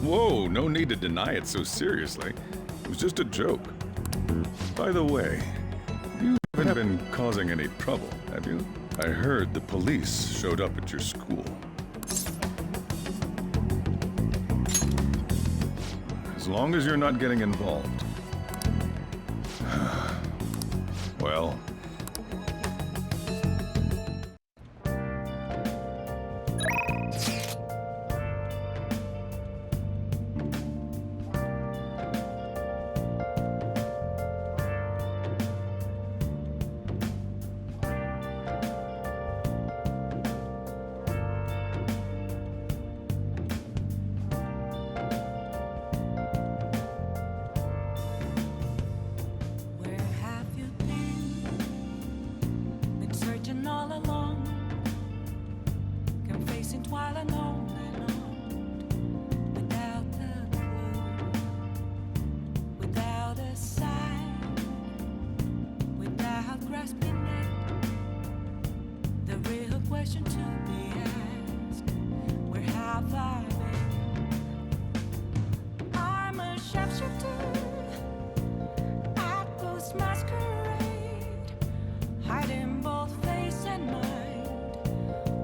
Whoa, no need to deny it so seriously. It was just a joke. By the way, you haven't been causing any trouble, have you? I heard the police showed up at your school. As long as you're not getting involved. Well... all alone, can face it while alone, without a clue, without a sign, without grasping it. The real question to be asked: where have I been? I'm a sharpshooter at Ghost Masquerade, hiding both face and mind,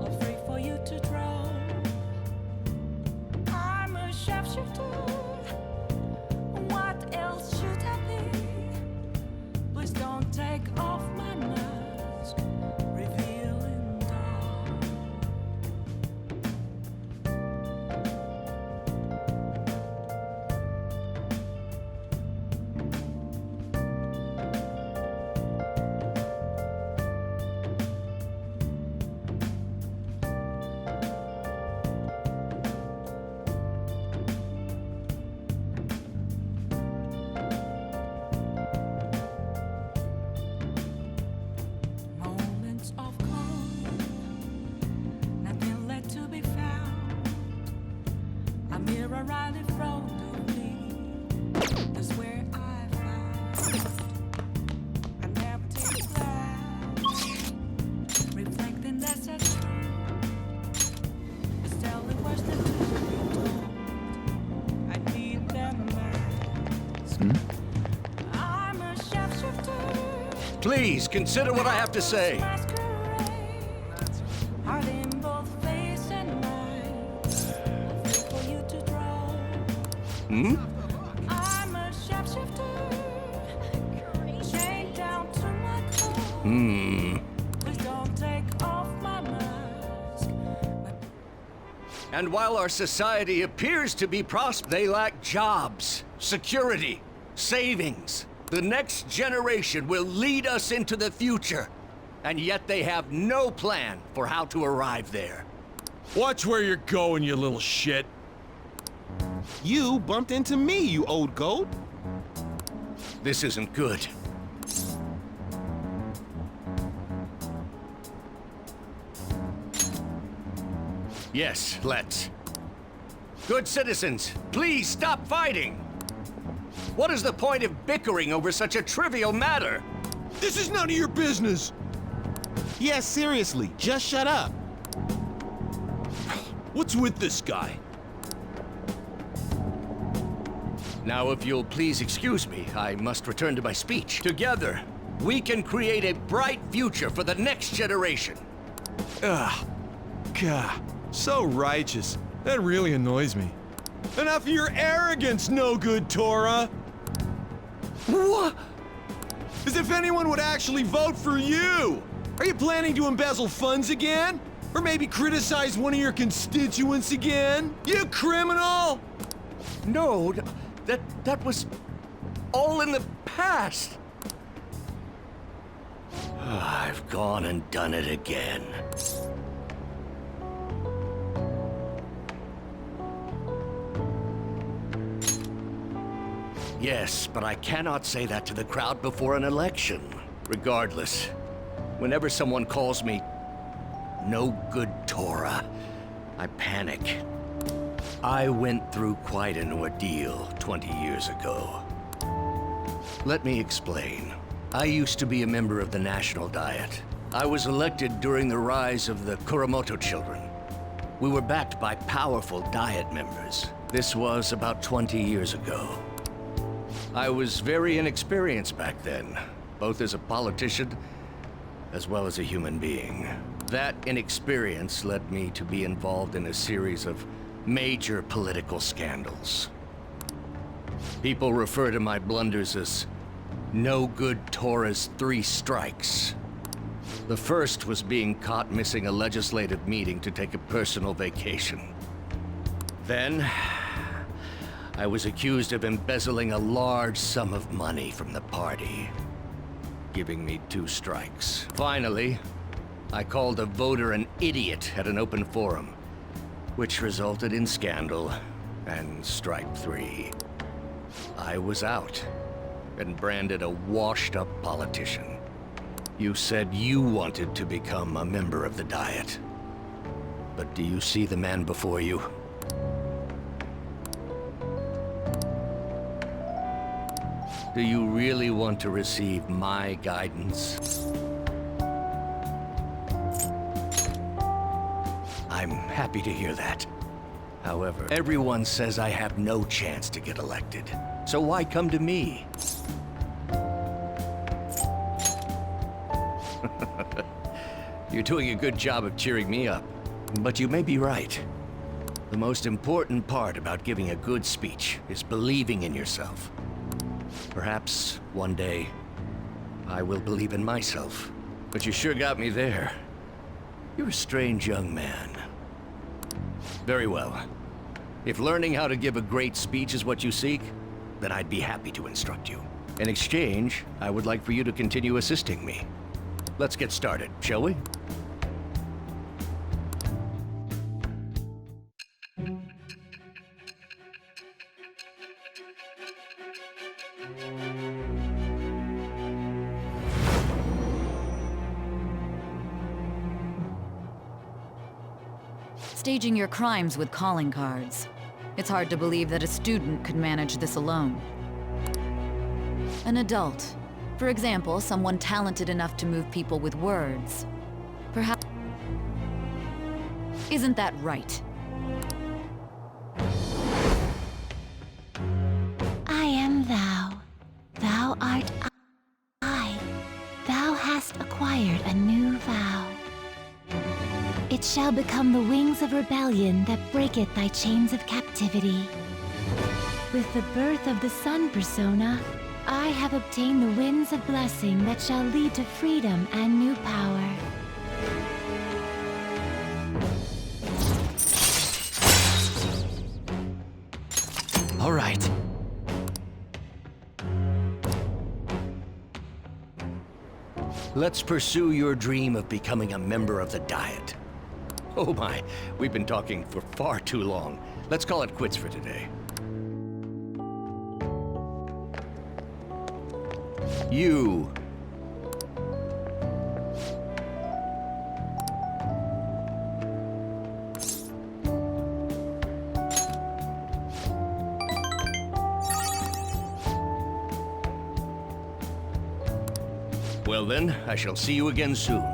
all free for you to draw. I'm a sharpshooter. What else should I be? Please don't take off my mask, revealing dawn. Moments of calm, nothing left to be found. A mirror right in front of me, that's where I found. I never take glass, reflecting that's a truth. It's telling words that to be told. I need them mask. I'm a sharpshooter. Please, consider what I have to say. Hiding both face and mind, free for you to draw. I'm a sharpshooter, chained down to my core. Please don't take off my mask. And while our society appears to be prosperous, they lack jobs, security, savings. The next generation will lead us into the future, and yet they have no plan for how to arrive there. Watch where you're going, you little shit. You bumped into me, you old goat. This isn't good. Yes, let's. Good citizens, please stop fighting. What is the point of bickering over such a trivial matter? This is none of your business. Yeah, seriously, just shut up. What's with this guy? Now, if you'll please excuse me, I must return to my speech. Together, we can create a bright future for the next generation. Ugh. God, so righteous. That really annoys me. Enough of your arrogance, no good Torah! What? As if anyone would actually vote for you! Are you planning to embezzle funds again? Or maybe criticize one of your constituents again? You criminal! No, that was all in the past. I've gone and done it again. Yes, but I cannot say that to the crowd before an election. Regardless, whenever someone calls me no good Torah, I panic. I went through quite an ordeal 20 years ago. Let me explain. I used to be a member of the National Diet. I was elected during the rise of the Kuramoto children. We were backed by powerful Diet members. This was about 20 years ago. I was very inexperienced back then, both as a politician as well as a human being. That inexperience led me to be involved in a series of major political scandals. People refer to my blunders as no good Torah's 3 strikes. The first was being caught missing a legislative meeting to take a personal vacation. Then, I was accused of embezzling a large sum of money from the party, giving me 2 strikes. Finally, I called a voter an idiot at an open forum, which resulted in scandal and strike 3. I was out and branded a washed-up politician. You said you wanted to become a member of the Diet. But do you see the man before you? Do you really want to receive my guidance? I'm happy to hear that. However, everyone says I have no chance to get elected. So why come to me? You're doing a good job of cheering me up, but you may be right. The most important part about giving a good speech is believing in yourself. Perhaps one day, I will believe in myself. But you sure got me there. You're a strange young man. Very well. If learning how to give a great speech is what you seek, then I'd be happy to instruct you. In exchange, I would like for you to continue assisting me. Let's get started, shall we? Staging your crimes with calling cards. It's hard to believe that a student could manage this alone. An adult. For example, someone talented enough to move people with words. Perhaps... Isn't that right? I am thou. Thou art I. Thou hast acquired a new vow. It shall become the wings of rebellion that breaketh thy chains of captivity. With the birth of the sun persona, I have obtained the winds of blessing that shall lead to freedom and new power. All right. Let's pursue your dream of becoming a member of the Diet. Oh my, we've been talking for far too long. Let's call it quits for today. You. Well then, I shall see you again soon.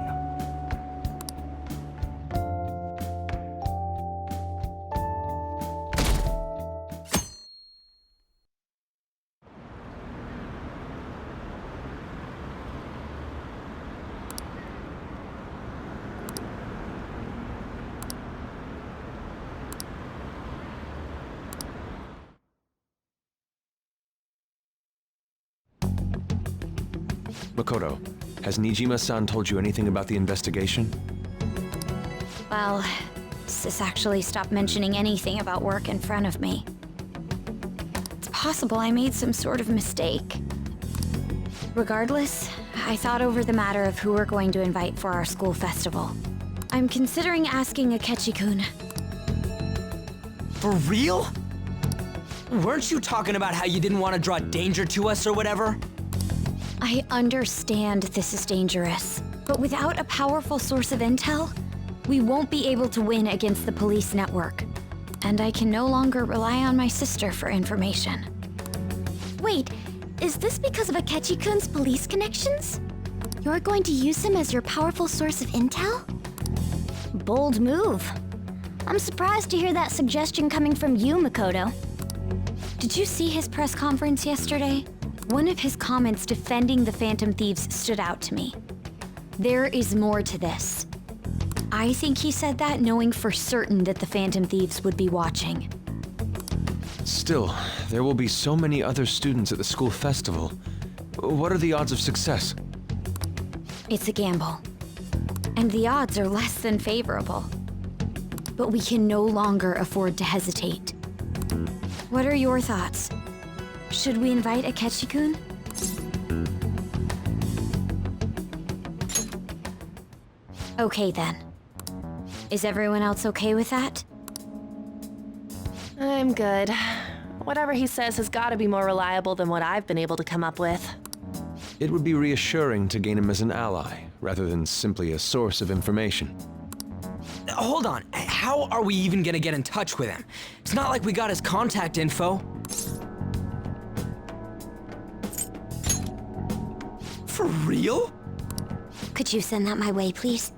Makoto, has Nijima-san told you anything about the investigation? Well, Sis actually stopped mentioning anything about work in front of me. It's possible I made some sort of mistake. Regardless, I thought over the matter of who we're going to invite for our school festival. I'm considering asking Akechi-kun. For real? Weren't you talking about how you didn't want to draw danger to us or whatever? I understand this is dangerous, but without a powerful source of intel, we won't be able to win against the police network. And I can no longer rely on my sister for information. Wait, is this because of Akechi-kun's police connections? You're going to use him as your powerful source of intel? Bold move. I'm surprised to hear that suggestion coming from you, Makoto. Did you see his press conference yesterday? One of his comments defending the Phantom Thieves stood out to me. There is more to this. I think he said that knowing for certain that the Phantom Thieves would be watching. Still, there will be so many other students at the school festival. What are the odds of success? It's a gamble. And the odds are less than favorable. But we can no longer afford to hesitate. What are your thoughts? Should we invite Akechi-kun? Okay then. Is everyone else okay with that? I'm good. Whatever he says has got to be more reliable than what I've been able to come up with. It would be reassuring to gain him as an ally, rather than simply a source of information. Hold on, how are we even gonna get in touch with him? It's not like we got his contact info. For real? Could you send that my way, please?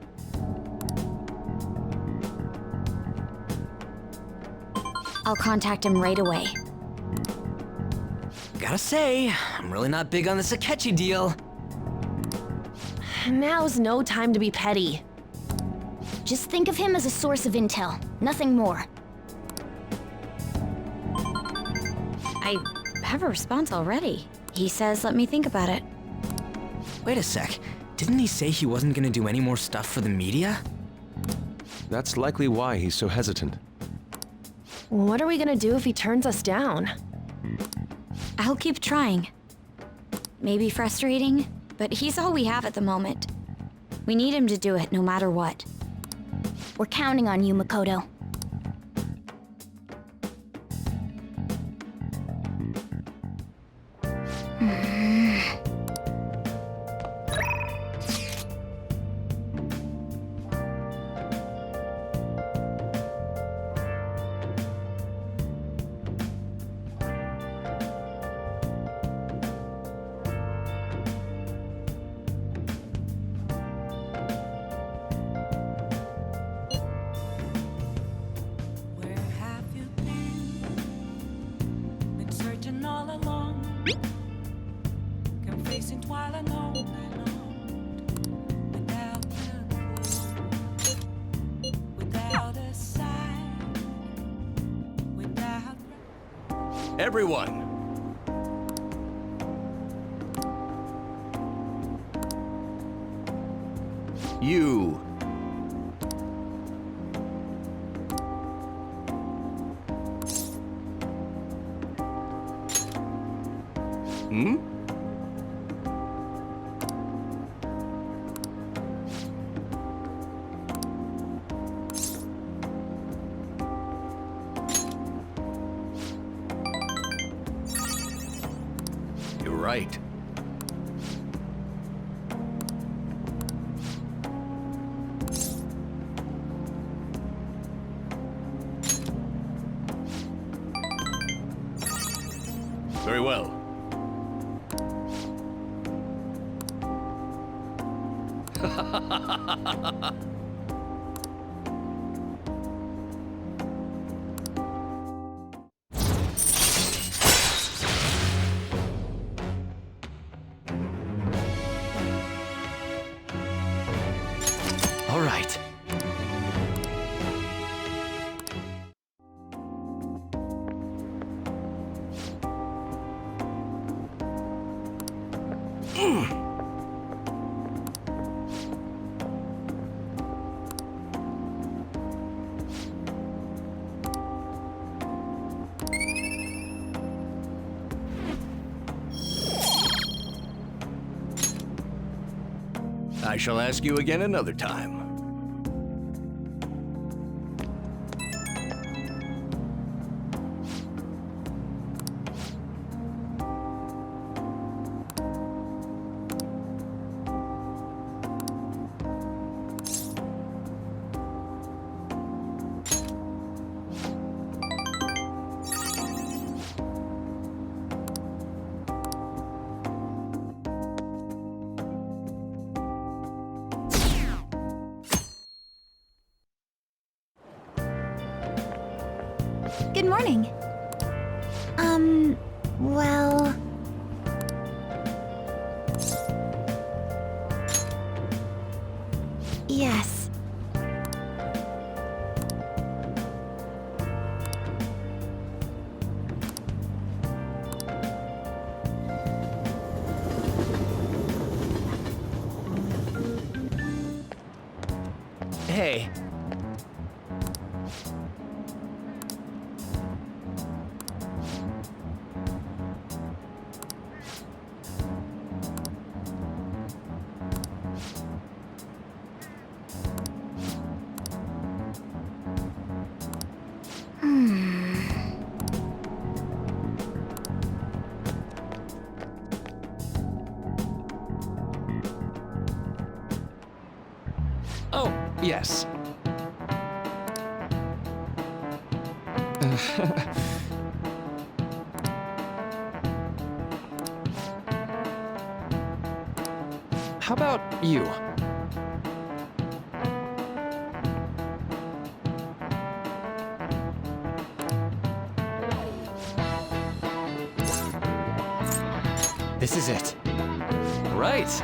I'll contact him right away. Gotta say, I'm really not big on this Akechi deal. Now's no time to be petty. Just think of him as a source of intel, nothing more. I have a response already. He says let me think about it. Wait a sec, didn't he say he wasn't gonna do any more stuff for the media? That's likely why he's so hesitant. What are we gonna do if he turns us down? I'll keep trying. Maybe frustrating, but he's all we have at the moment. We need him to do it no matter what. We're counting on you, Makoto. Where have you been? Been searching all along, confessing while alone and on, without a clue, without a sign, without. Everyone! You. Hmm? You're right. Very well. All right. I shall ask you again another time. Good morning. Well... Yes. Hey. Oh, yes. How about you? This is it. Right.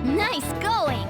Nice going!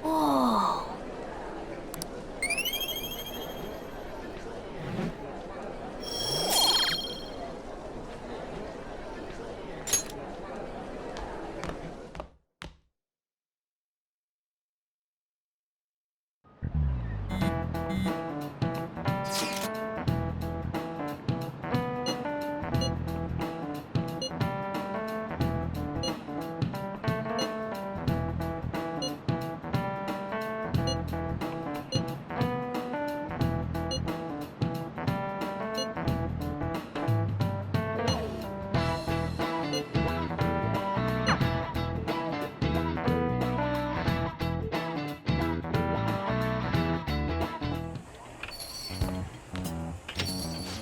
Oh.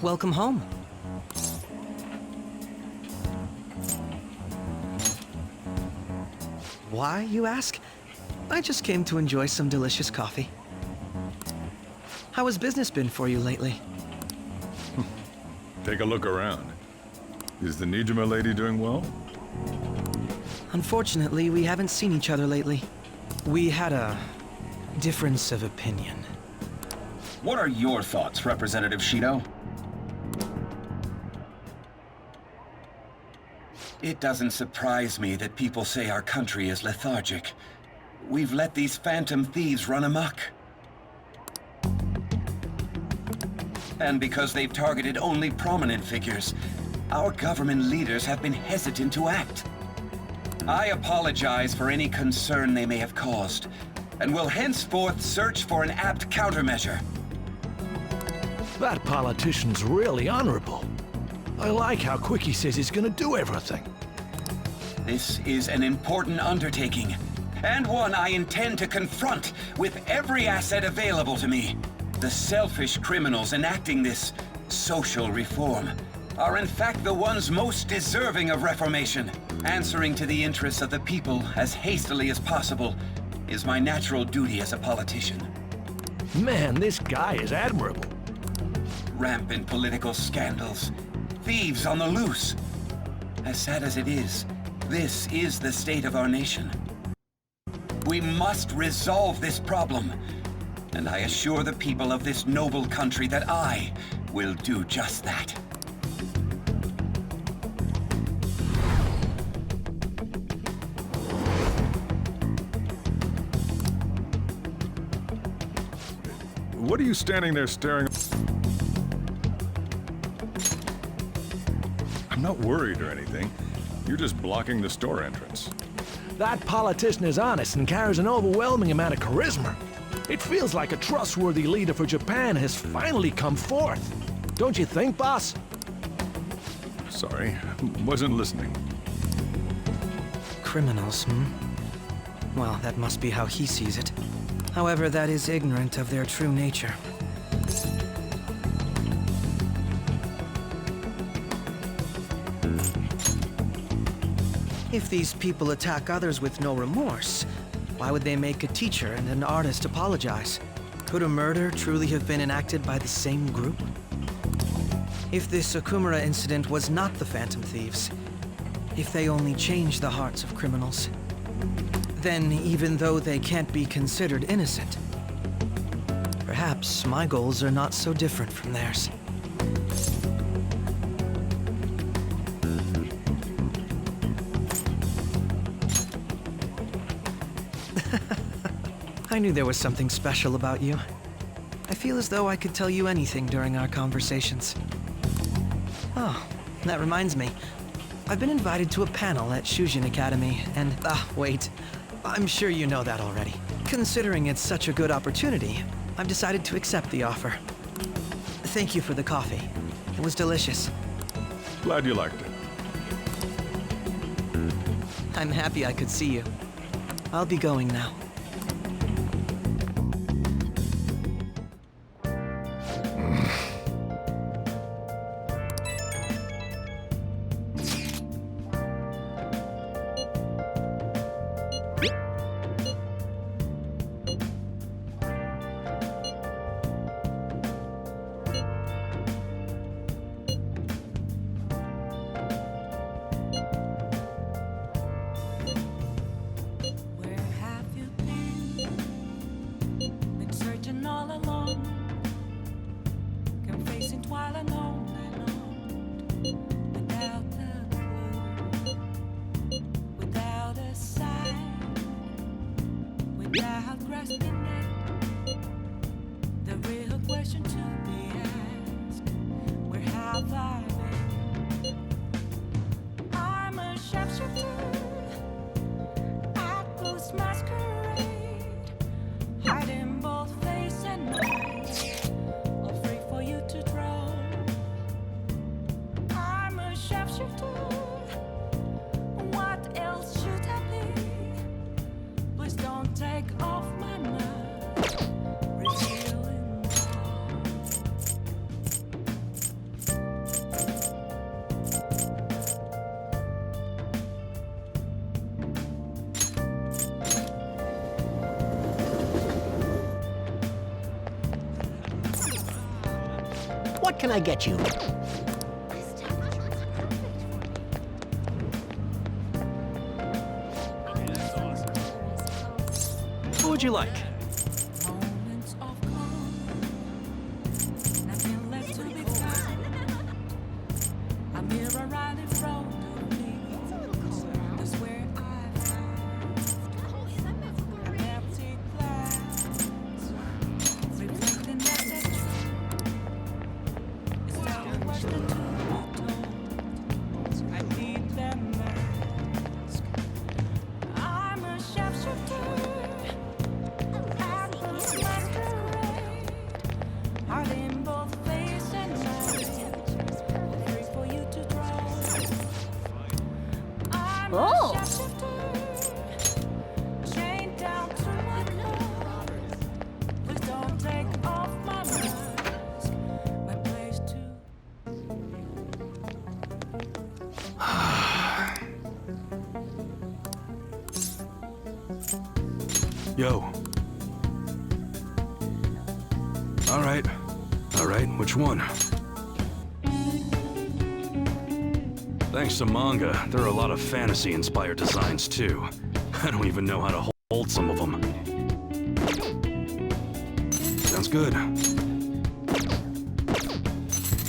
Welcome home. Why, you ask? I just came to enjoy some delicious coffee. How has business been for you lately? Take a look around. Is the Nijima lady doing well? Unfortunately, we haven't seen each other lately. We had a difference of opinion. What are your thoughts, Representative Shido? It doesn't surprise me that people say our country is lethargic. We've let these phantom thieves run amok. And because they've targeted only prominent figures, our government leaders have been hesitant to act. I apologize for any concern they may have caused, and will henceforth search for an apt countermeasure. That politician's really honorable. I like how quick he says he's gonna do everything. This is an important undertaking, and one I intend to confront with every asset available to me. The selfish criminals enacting this social reform are in fact the ones most deserving of reformation. Answering to the interests of the people as hastily as possible is my natural duty as a politician. Man, this guy is admirable. Rampant political scandals, thieves on the loose. As sad as it is, this is the state of our nation. We must resolve this problem, and I assure the people of this noble country that I will do just that. What are you standing there staring? I'm not worried or anything. You're just blocking the store entrance. That politician is honest and carries an overwhelming amount of charisma. It feels like a trustworthy leader for Japan has finally come forth. Don't you think, boss? Sorry, wasn't listening. Criminals, hmm? Well, that must be how he sees it. However, that is ignorant of their true nature. If these people attack others with no remorse, why would they make a teacher and an artist apologize? Could a murder truly have been enacted by the same group? If this Okumura incident was not the Phantom Thieves, if they only change the hearts of criminals, then even though they can't be considered innocent, perhaps my goals are not so different from theirs. I knew there was something special about you. I feel as though I could tell you anything during our conversations. Oh, that reminds me. I've been invited to a panel at Shujin Academy, and wait. I'm sure you know that already. Considering it's such a good opportunity, I've decided to accept the offer. Thank you for the coffee. It was delicious. Glad you liked it. I'm happy I could see you. I'll be going now. What can I get you? What would you like? Yo. All right, which one? Thanks to manga, there are a lot of fantasy-inspired designs too. I don't even know how to hold some of them. Sounds good.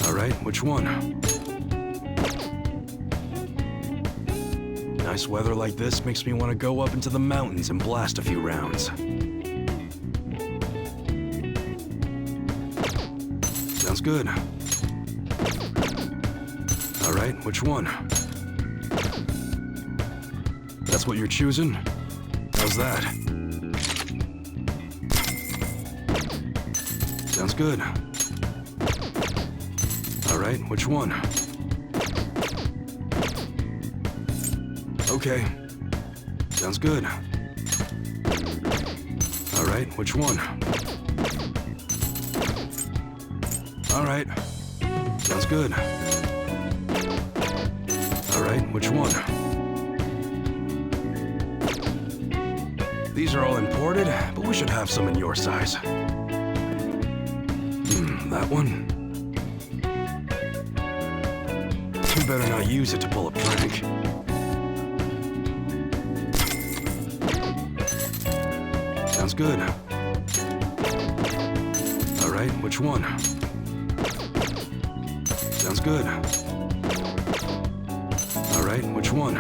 All right, which one? Nice weather like this makes me want to go up into the mountains and blast a few rounds. Sounds good. All right, which one? That's what you're choosing? How's that? Sounds good. All right, which one? Okay. Sounds good. All right, which one? All right. Sounds good. All right, which one? These are all imported, but we should have some in your size. That one? You better not use it to pull a prank. Sounds good. All right, which one? Sounds good. All right, which one?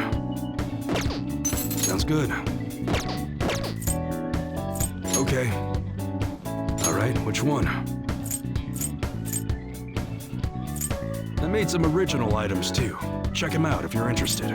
Sounds good. Okay. All right, which one? I made some original items too. Check them out if you're interested.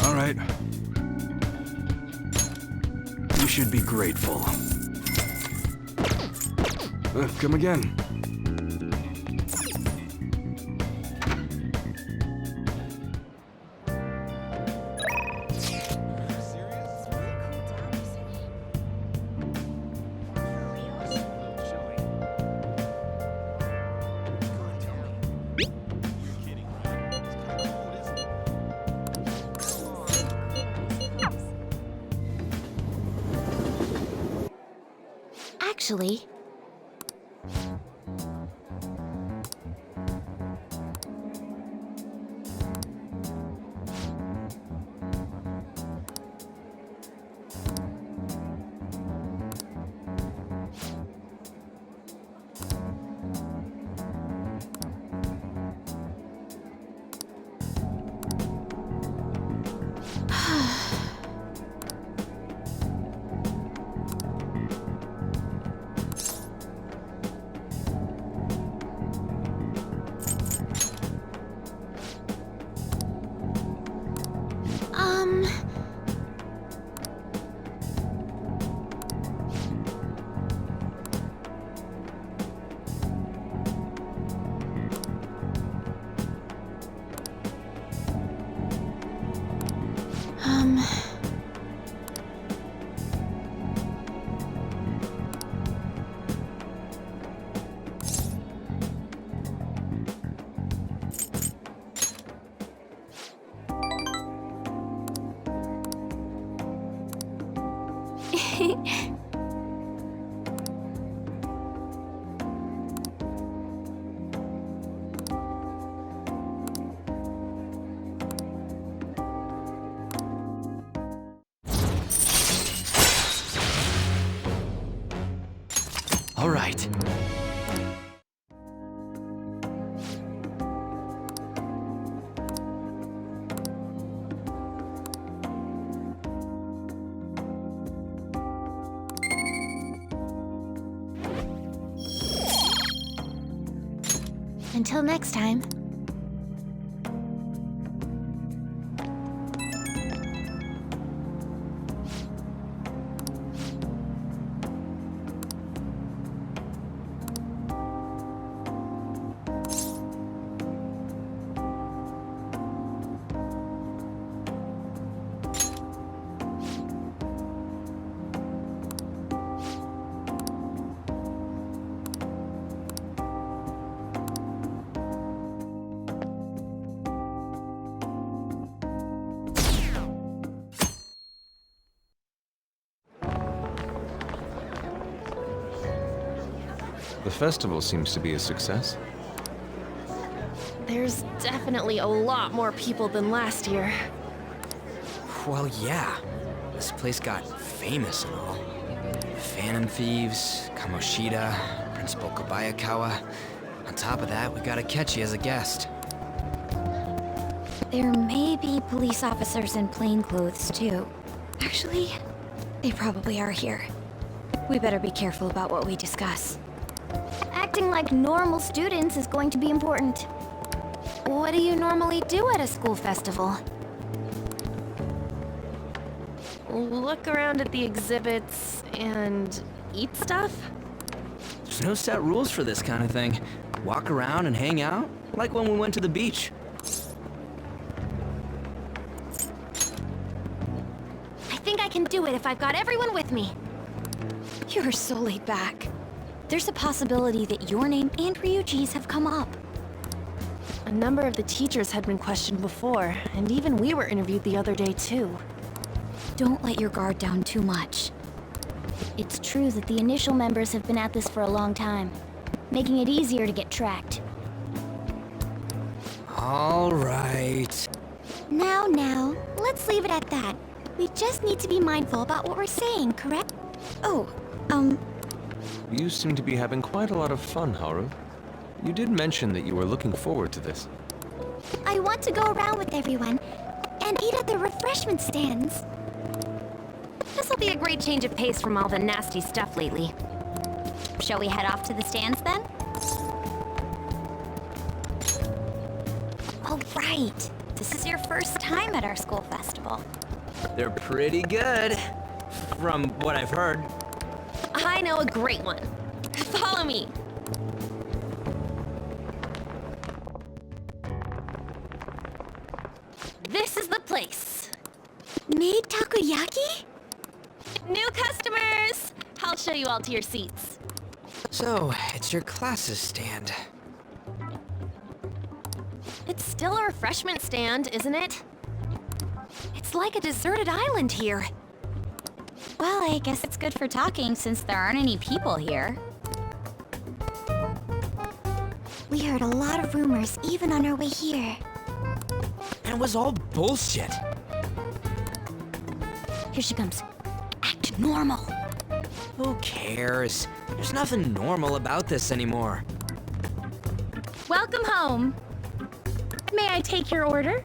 All right. You should be grateful. Come again. Actually, All right. until next time. The festival seems to be a success. There's definitely a lot more people than last year. Well, yeah. This place got famous and all. Phantom Thieves, Kamoshida, Principal Kobayakawa. On top of that, we got Akechi as a guest. There may be police officers in plain clothes, too. Actually, they probably are here. We better be careful about what we discuss. Acting like normal students is going to be important. What do you normally do at a school festival? Look around at the exhibits and eat stuff? There's no set rules for this kind of thing. walk around and hang out, like when we went to the beach. I think I can do it if I've got everyone with me. You're so laid back. There's a possibility that your name and Ryuji's have come up. A number of the teachers had been questioned before, and even we were interviewed the other day too. Don't let your guard down too much. It's true that the initial members have been at this for a long time, making it easier to get tracked. All right. Now, let's leave it at that. We just need to be mindful about what we're saying, correct? Oh, You seem to be having quite a lot of fun, Haru. You did mention that you were looking forward to this. I want to go around with everyone and eat at the refreshment stands. this'll be a great change of pace from all the nasty stuff lately. Shall we head off to the stands then? All right. This is your first time at our school festival. They're pretty good, from what I've heard. I know a great one. Follow me. This is the place. Made takoyaki? New customers! I'll show you all to your seats. So, it's your class's stand. It's still a refreshment stand, isn't it? It's like a deserted island here. Well, I guess it's good for talking since there aren't any people here. We heard a lot of rumors even on our way here. And it was all bullshit. Here she comes. Act normal. Who cares? There's nothing normal about this anymore. Welcome home. May I take your order?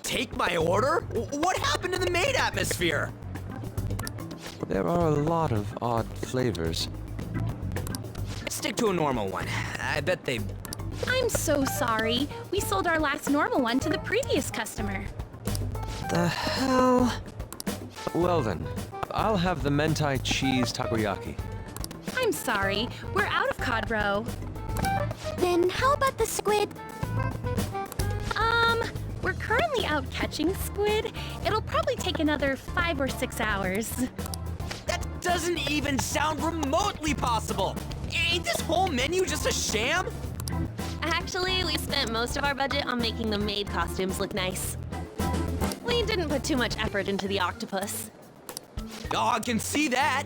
Take my order? What happened to the maid atmosphere? There are a lot of odd flavors. Stick to a normal one. I bet they... I'm so sorry. We sold our last normal one to the previous customer. The hell? Well then, I'll have the mentai cheese takoyaki. I'm sorry. We're out of cod roe. Then how about the squid? We're currently out catching squid. It'll probably take another 5 or 6 hours. That doesn't even sound remotely possible. Ain't this whole menu just a sham? Actually, we spent most of our budget on making the maid costumes look nice. We didn't put too much effort into the octopus. Oh, I can see that.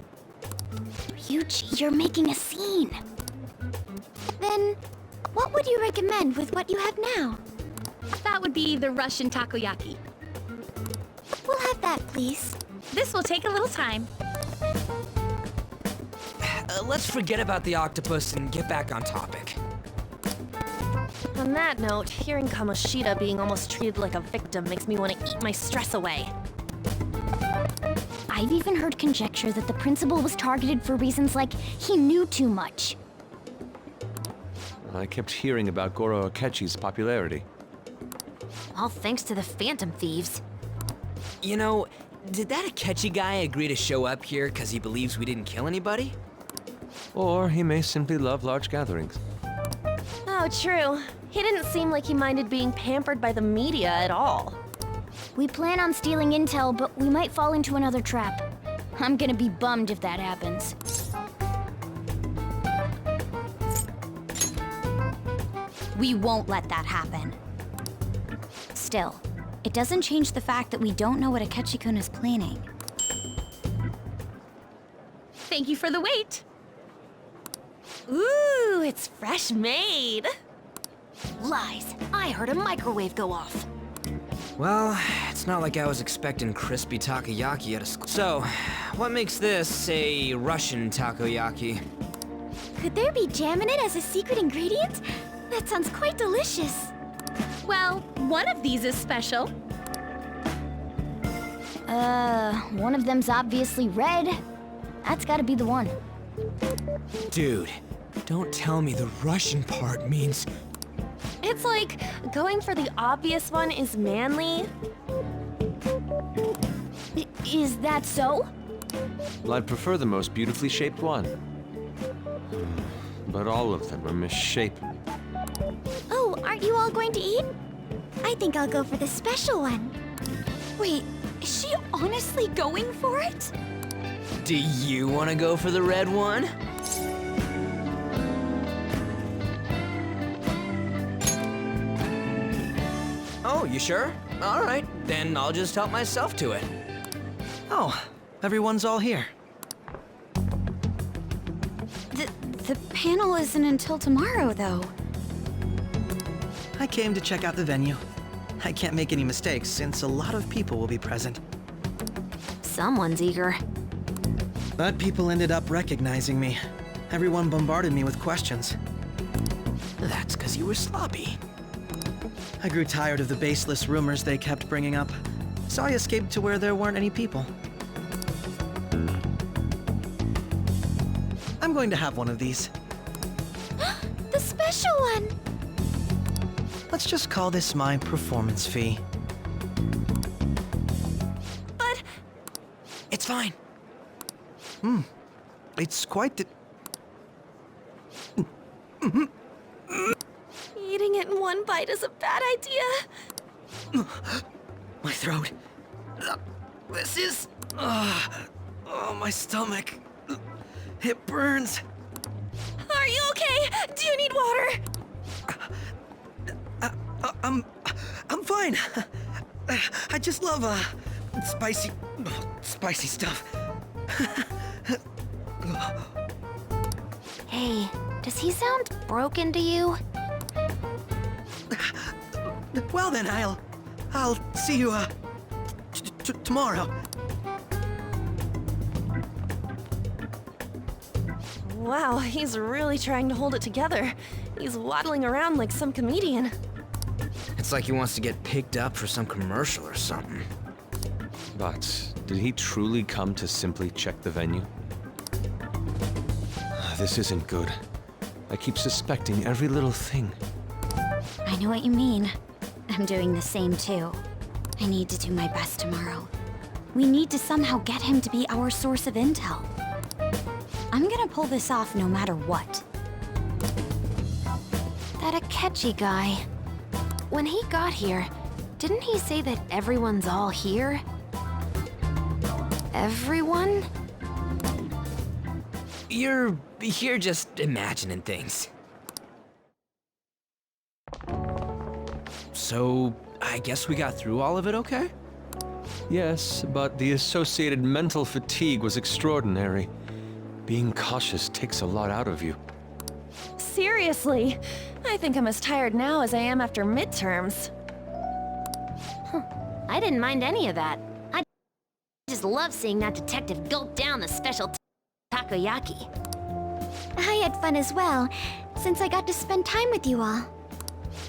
Ryuji, you're making a scene. Then, what would you recommend with what you have now? That would be the Russian takoyaki. We'll have that, please. This will take a little time. Let's forget about the octopus and get back on topic. On that note, hearing Kamoshida being almost treated like a victim makes me want to eat my stress away. I've even heard conjecture that the principal was targeted for reasons like he knew too much. I kept hearing about Goro Akechi's popularity. All thanks to the Phantom Thieves. You know, did that Akechi guy agree to show up here because he believes we didn't kill anybody? Or he may simply love large gatherings. Oh, true. He didn't seem like he minded being pampered by the media at all. We plan on stealing intel, but we might fall into another trap. I'm gonna be bummed if that happens. We won't let that happen. Still, it doesn't change the fact that we don't know what Akechi-kun is planning. Thank you for the wait. Ooh, it's fresh made. Lies. I heard a microwave go off. Well, it's not like I was expecting crispy takoyaki at a school. So, what makes this a Russian takoyaki? Could there be jam in it as a secret ingredient? That sounds quite delicious. Well, one of these is special. One of them's obviously red. That's gotta be the one. Dude, don't tell me the Russian part means... It's like going for the obvious one is manly. Is that so? Well, I'd prefer the most beautifully shaped one. but all of them are misshapen. Oh, aren't you all going to eat? I think I'll go for the special one. Wait, is she honestly going for it? Do you want to go for the red one? Oh, you sure? All right, then I'll just help myself to it. Oh, everyone's all here. The panel isn't until tomorrow, though. I came to check out the venue. I can't make any mistakes since a lot of people will be present. Someone's eager. But people ended up recognizing me. Everyone bombarded me with questions. That's because you were sloppy. I grew tired of the baseless rumors they kept bringing up, so I escaped to where there weren't any people. I'm going to have one of these. The special one! Let's just call this my performance fee. But... It's fine. It's quite the... Eating it in one bite is a bad idea. My throat. This is... oh, my stomach. It burns. Are you okay? Do you need water? I'm fine. I just love, spicy stuff. Hey, does he sound broken to you? Well then, I'll see you, tomorrow. Wow, he's really trying to hold it together. He's waddling around like some comedian. It's like he wants to get picked up for some commercial or something. But did he truly come to simply check the venue? This isn't good. I keep suspecting every little thing. I know what you mean. I'm doing the same too. I need to do my best tomorrow. We need to somehow get him to be our source of intel. I'm gonna pull this off no matter what. That Akechi guy. When he got here, didn't he say that everyone's all here? Everyone? You're just imagining things. So, I guess we got through all of it okay? Yes, but the associated mental fatigue was extraordinary. Being cautious takes a lot out of you. Seriously, I think I'm as tired now as I am after midterms. I didn't mind any of that. I just love seeing that detective gulp down the special takoyaki. I had fun as well, since I got to spend time with you all.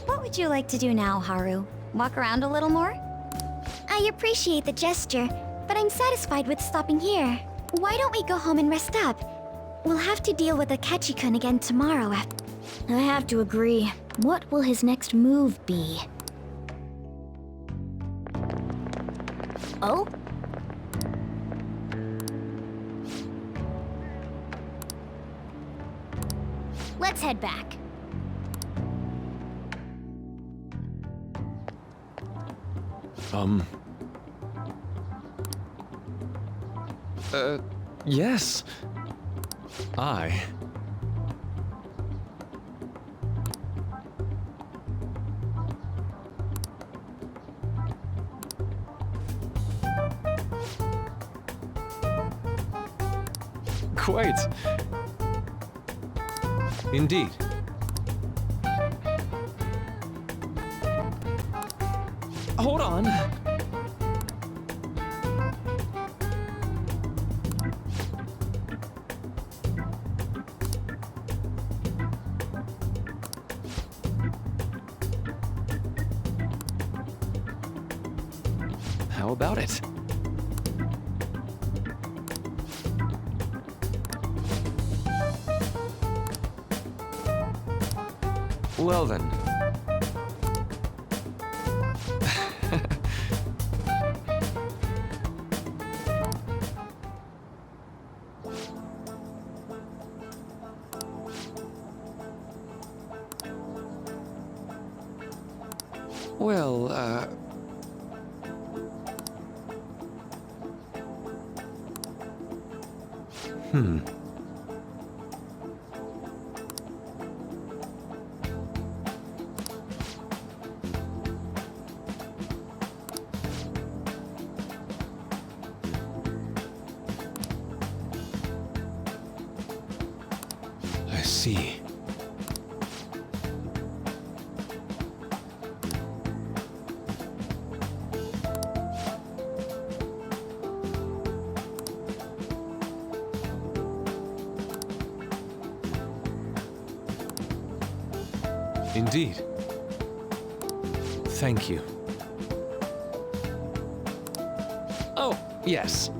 What would you like to do now, Haru? Walk around a little more? I appreciate the gesture, but I'm satisfied with stopping here. Why don't we go home and rest up? We'll have to deal with Akechi-kun again tomorrow after... I have to agree. What will his next move be? Oh? Let's head back. Yes. Quite. Indeed. Hold on. How about it? Well then. Well, I see. Indeed. Thank you. Oh, yes.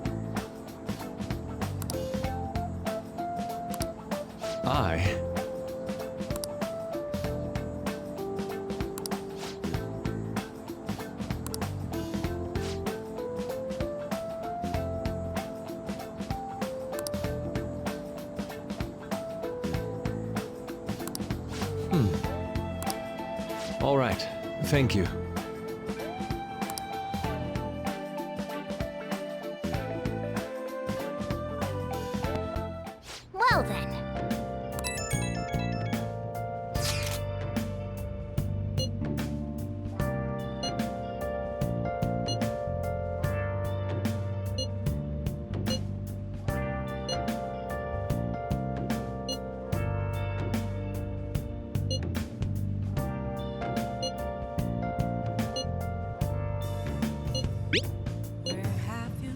I... All right. Thank you. Well then. Where have you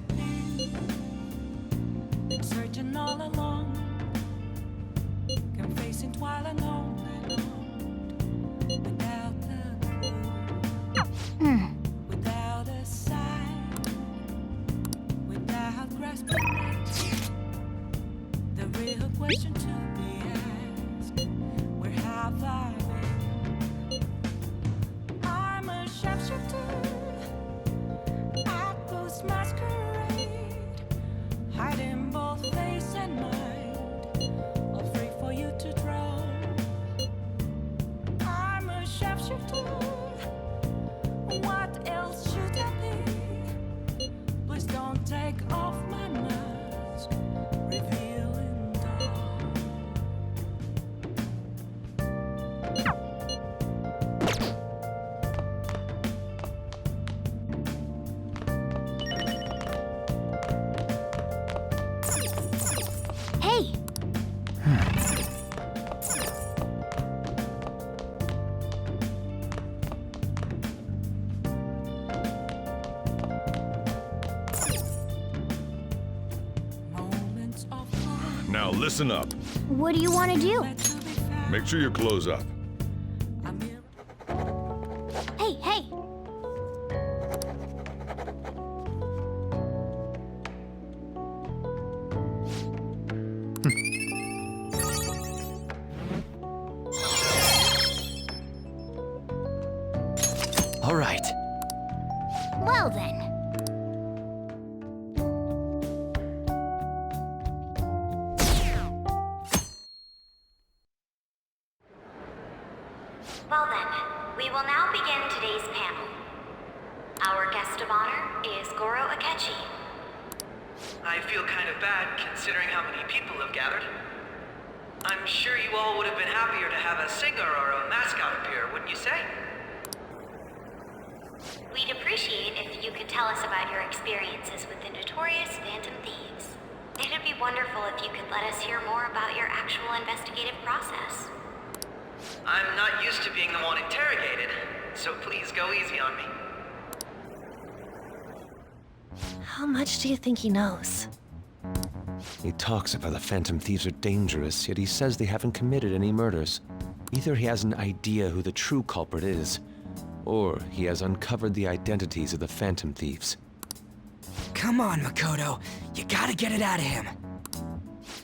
been searching all along, confessing while alone, without a clue, without a sign, without grasping it? The real question to be asked: where have I been? I'm a sharpshooter. Masquerade, hiding both face and mind, all free for you to draw. I'm a sharpshooter. What else should I be? Please don't take off my mask, revealing dawn. Hey! Moments of Now listen up. What do you want to do? Make sure you close up. Hey, hey! All right. Well then. Well then, we will now begin today's panel. Our guest of honor is Goro Akechi. I feel kind of bad considering how many people have gathered. I'm sure you all would have been happier to have a singer or a mascot appear, wouldn't you say? We'd appreciate if you could tell us about your experiences with the notorious Phantom Thieves. It'd be wonderful if you could let us hear more about your actual investigative process. I'm not used to being the one interrogated, so please go easy on me. How much do you think he knows? He talks about the Phantom Thieves are dangerous, yet he says they haven't committed any murders. Either he has an idea who the true culprit is, or he has uncovered the identities of the Phantom Thieves. Come on, Makoto. You gotta get it out of him.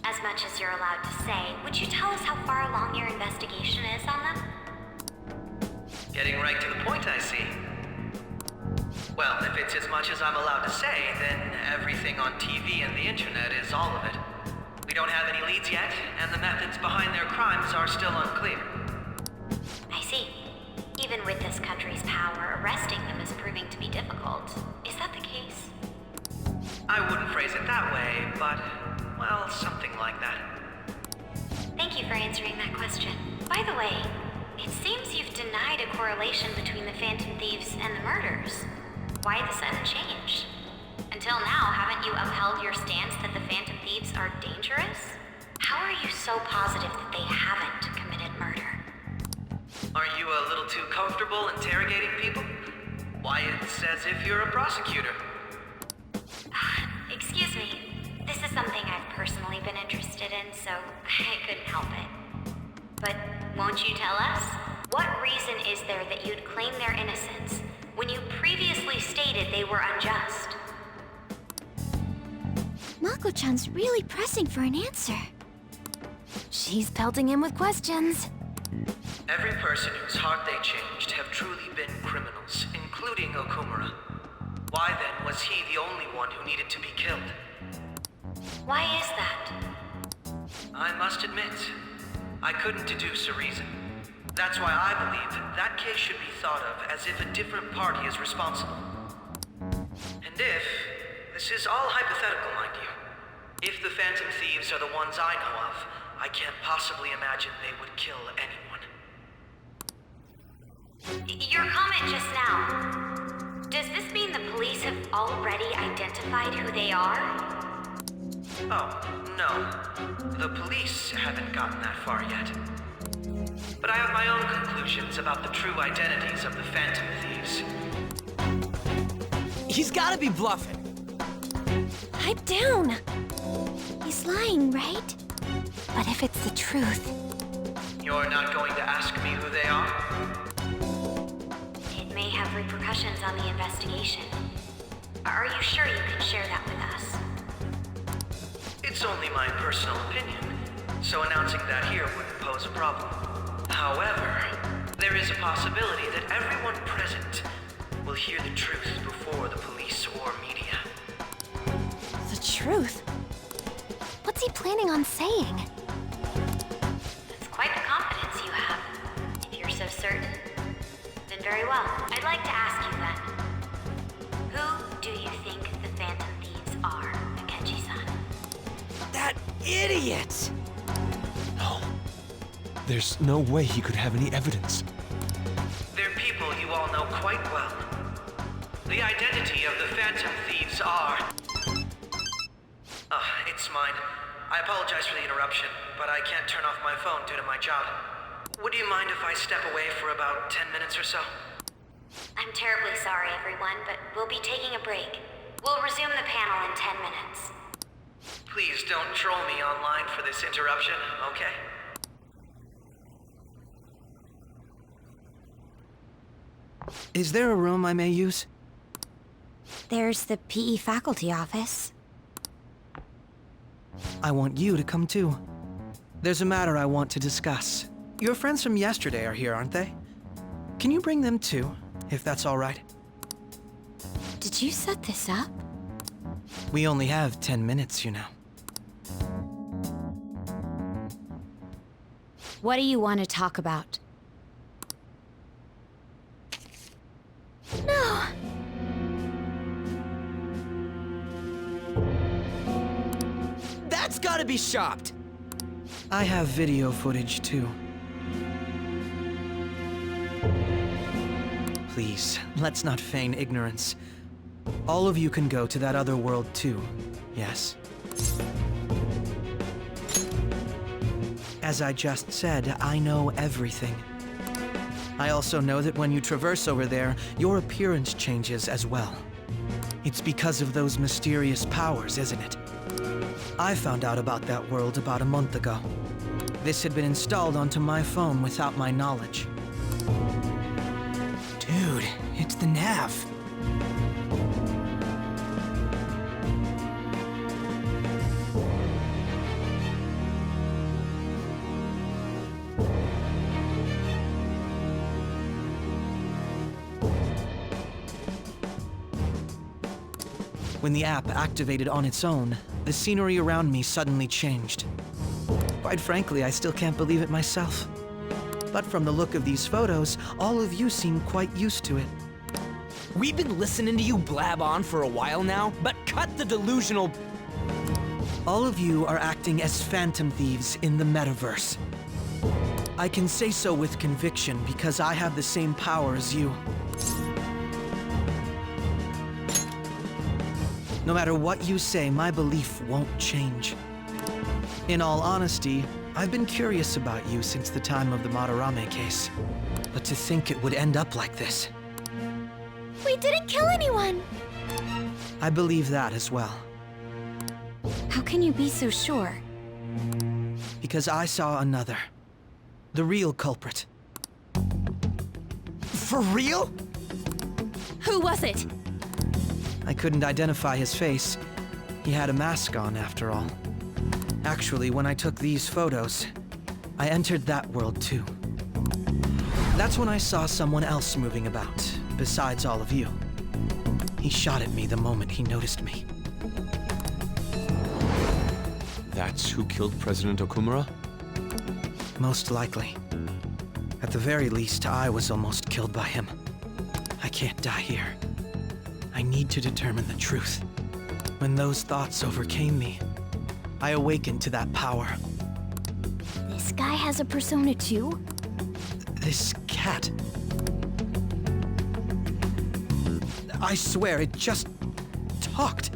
As much as you're allowed to say, would you tell us how far along your investigation is on them? Getting right to the point, I see. Well, if it's as much as I'm allowed to say, then everything on TV and the internet is all of it. We don't have any leads yet, and the methods behind their crimes are still unclear. I see. Even with this country's power phrase it that way, but, well, something like that. Thank you for answering that question. By the way, it seems you've denied a correlation between the Phantom Thieves and the murders. Why the sudden change? Until now, haven't you upheld your stance that the Phantom Thieves are dangerous? How are you so positive that they haven't committed murder? Are you a little too comfortable interrogating people? Why, it's as if you're a prosecutor. Excuse me. This is something I've personally been interested in, so I couldn't help it. But won't you tell us? What reason is there that you'd claim their innocence when you previously stated they were unjust? Mako-chan's really pressing for an answer. She's pelting him with questions. Every person whose heart they changed have truly been criminals, including Okumura. Why then was he the only one who needed to be killed? Why is that? I must admit, I couldn't deduce a reason. That's why I believe that case should be thought of as if a different party is responsible. And if, this is all hypothetical, mind you, if the Phantom Thieves are the ones I know of, I can't possibly imagine they would kill anyone. Your comment just now, does this mean the police have already identified who they are? Oh, no. The police haven't gotten that far yet. But I have my own conclusions about the true identities of the Phantom Thieves. He's gotta be bluffing. Pipe down! He's lying, right? But if it's the truth... You're not going to ask me who they are? It may have repercussions on the investigation. Are you sure you can share that with us? It's only my personal opinion, so announcing that here wouldn't pose a problem. However, there is a possibility that everyone present will hear the truth before the police or media. The truth? What's he planning on saying? It's quite the confidence you have. If you're so certain, then very well. I'd like to ask you then. Who do you think the Phantom Thieves are, Akechi-san? That idiot! No. There's no way he could have any evidence. They're people you all know quite well. The identity of the Phantom Thieves are... it's mine. I apologize for the interruption, but I can't turn off my phone due to my job. Would you mind if I step away for about 10 minutes or so? I'm terribly sorry, everyone, but we'll be taking a break. We'll resume the panel in 10 minutes. Please don't troll me online for this interruption, okay? Is there a room I may use? There's the PE faculty office. I want you to come too. There's a matter I want to discuss. Your friends from yesterday are here, aren't they? Can you bring them too, if that's all right? Did you set this up? We only have 10 minutes, you know. What do you want to talk about? No! That's gotta be shopped! I have video footage too. Please, let's not feign ignorance. All of you can go to that other world too, yes? As I just said, I know everything. I also know that when you traverse over there, your appearance changes as well. It's because of those mysterious powers, isn't it? I found out about that world about a month ago. This had been installed onto my phone without my knowledge. Dude, it's the nav. When the app activated on its own, the scenery around me suddenly changed. Quite frankly, I still can't believe it myself. But from the look of these photos, all of you seem quite used to it. We've been listening to you blab on for a while now, but cut the delusional All of you are acting as phantom thieves in the metaverse. I can say so with conviction because I have the same power as you. No matter what you say, my belief won't change. In all honesty, I've been curious about you since the time of the Madarame case. But to think it would end up like this. We didn't kill anyone! I believe that as well. How can you be so sure? Because I saw another. The real culprit. For real? Who was it? I couldn't identify his face. He had a mask on, after all. Actually, when I took these photos, I entered that world too. That's when I saw someone else moving about, besides all of you. He shot at me the moment he noticed me. That's who killed President Okumura? Most likely. At the very least, I was almost killed by him. I can't die here. I need to determine the truth. When those thoughts overcame me, I awakened to that power. This guy has a persona too? This cat. I swear, it just talked.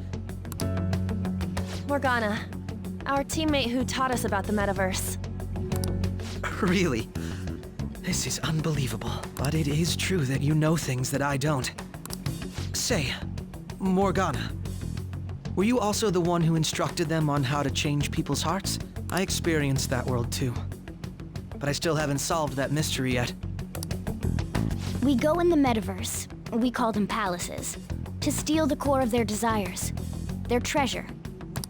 Morgana, our teammate who taught us about the metaverse. Really? This is unbelievable. But it is true that you know things that I don't. Say, Morgana, were you also the one who instructed them on how to change people's hearts? I experienced that world too. But I still haven't solved that mystery yet. We go in the metaverse, we call them palaces, to steal the core of their desires, their treasure.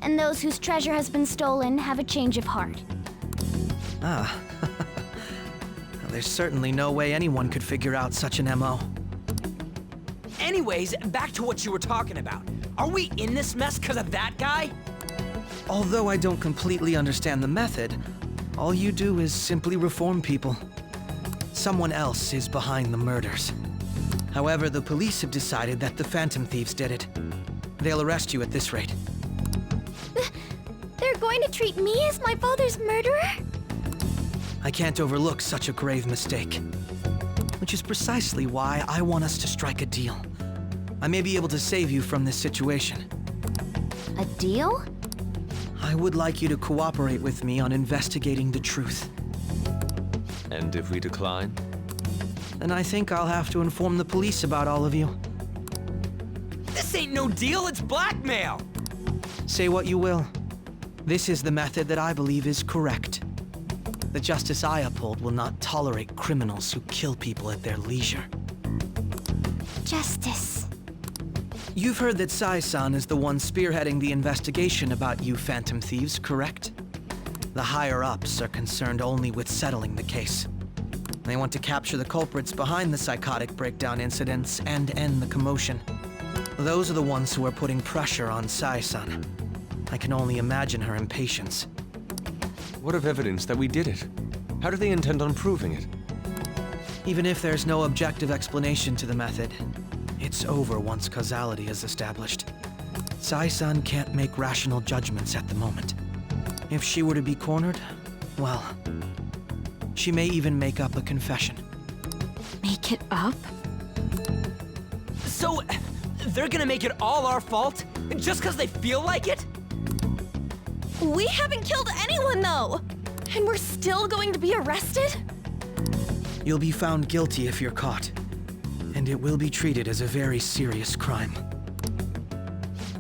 And those whose treasure has been stolen have a change of heart. Ah. There's certainly no way anyone could figure out such an MO. Anyways, back to what you were talking about. Are we in this mess because of that guy? Although I don't completely understand the method, all you do is simply reform people. Someone else is behind the murders. However, the police have decided that the Phantom Thieves did it. They'll arrest you at this rate. They're going to treat me as my father's murderer? I can't overlook such a grave mistake. Which is precisely why I want us to strike a deal. I may be able to save you from this situation. A deal? I would like you to cooperate with me on investigating the truth. And if we decline? Then I think I'll have to inform the police about all of you. This ain't no deal, it's blackmail! Say what you will. This is the method that I believe is correct. The justice I uphold will not tolerate criminals who kill people at their leisure. Justice. You've heard that Sai-san is the one spearheading the investigation about you Phantom Thieves, correct? The higher-ups are concerned only with settling the case. They want to capture the culprits behind the psychotic breakdown incidents and end the commotion. Those are the ones who are putting pressure on Sai-san. I can only imagine her impatience. What of evidence that we did it? How do they intend on proving it? Even if there's no objective explanation to the method, it's over once causality is established. Sai-san can't make rational judgments at the moment. If she were to be cornered, well, she may even make up a confession. Make it up? So, they're gonna make it all our fault? Just because they feel like it? We haven't killed anyone, though! And we're still going to be arrested? You'll be found guilty if you're caught. And it will be treated as a very serious crime.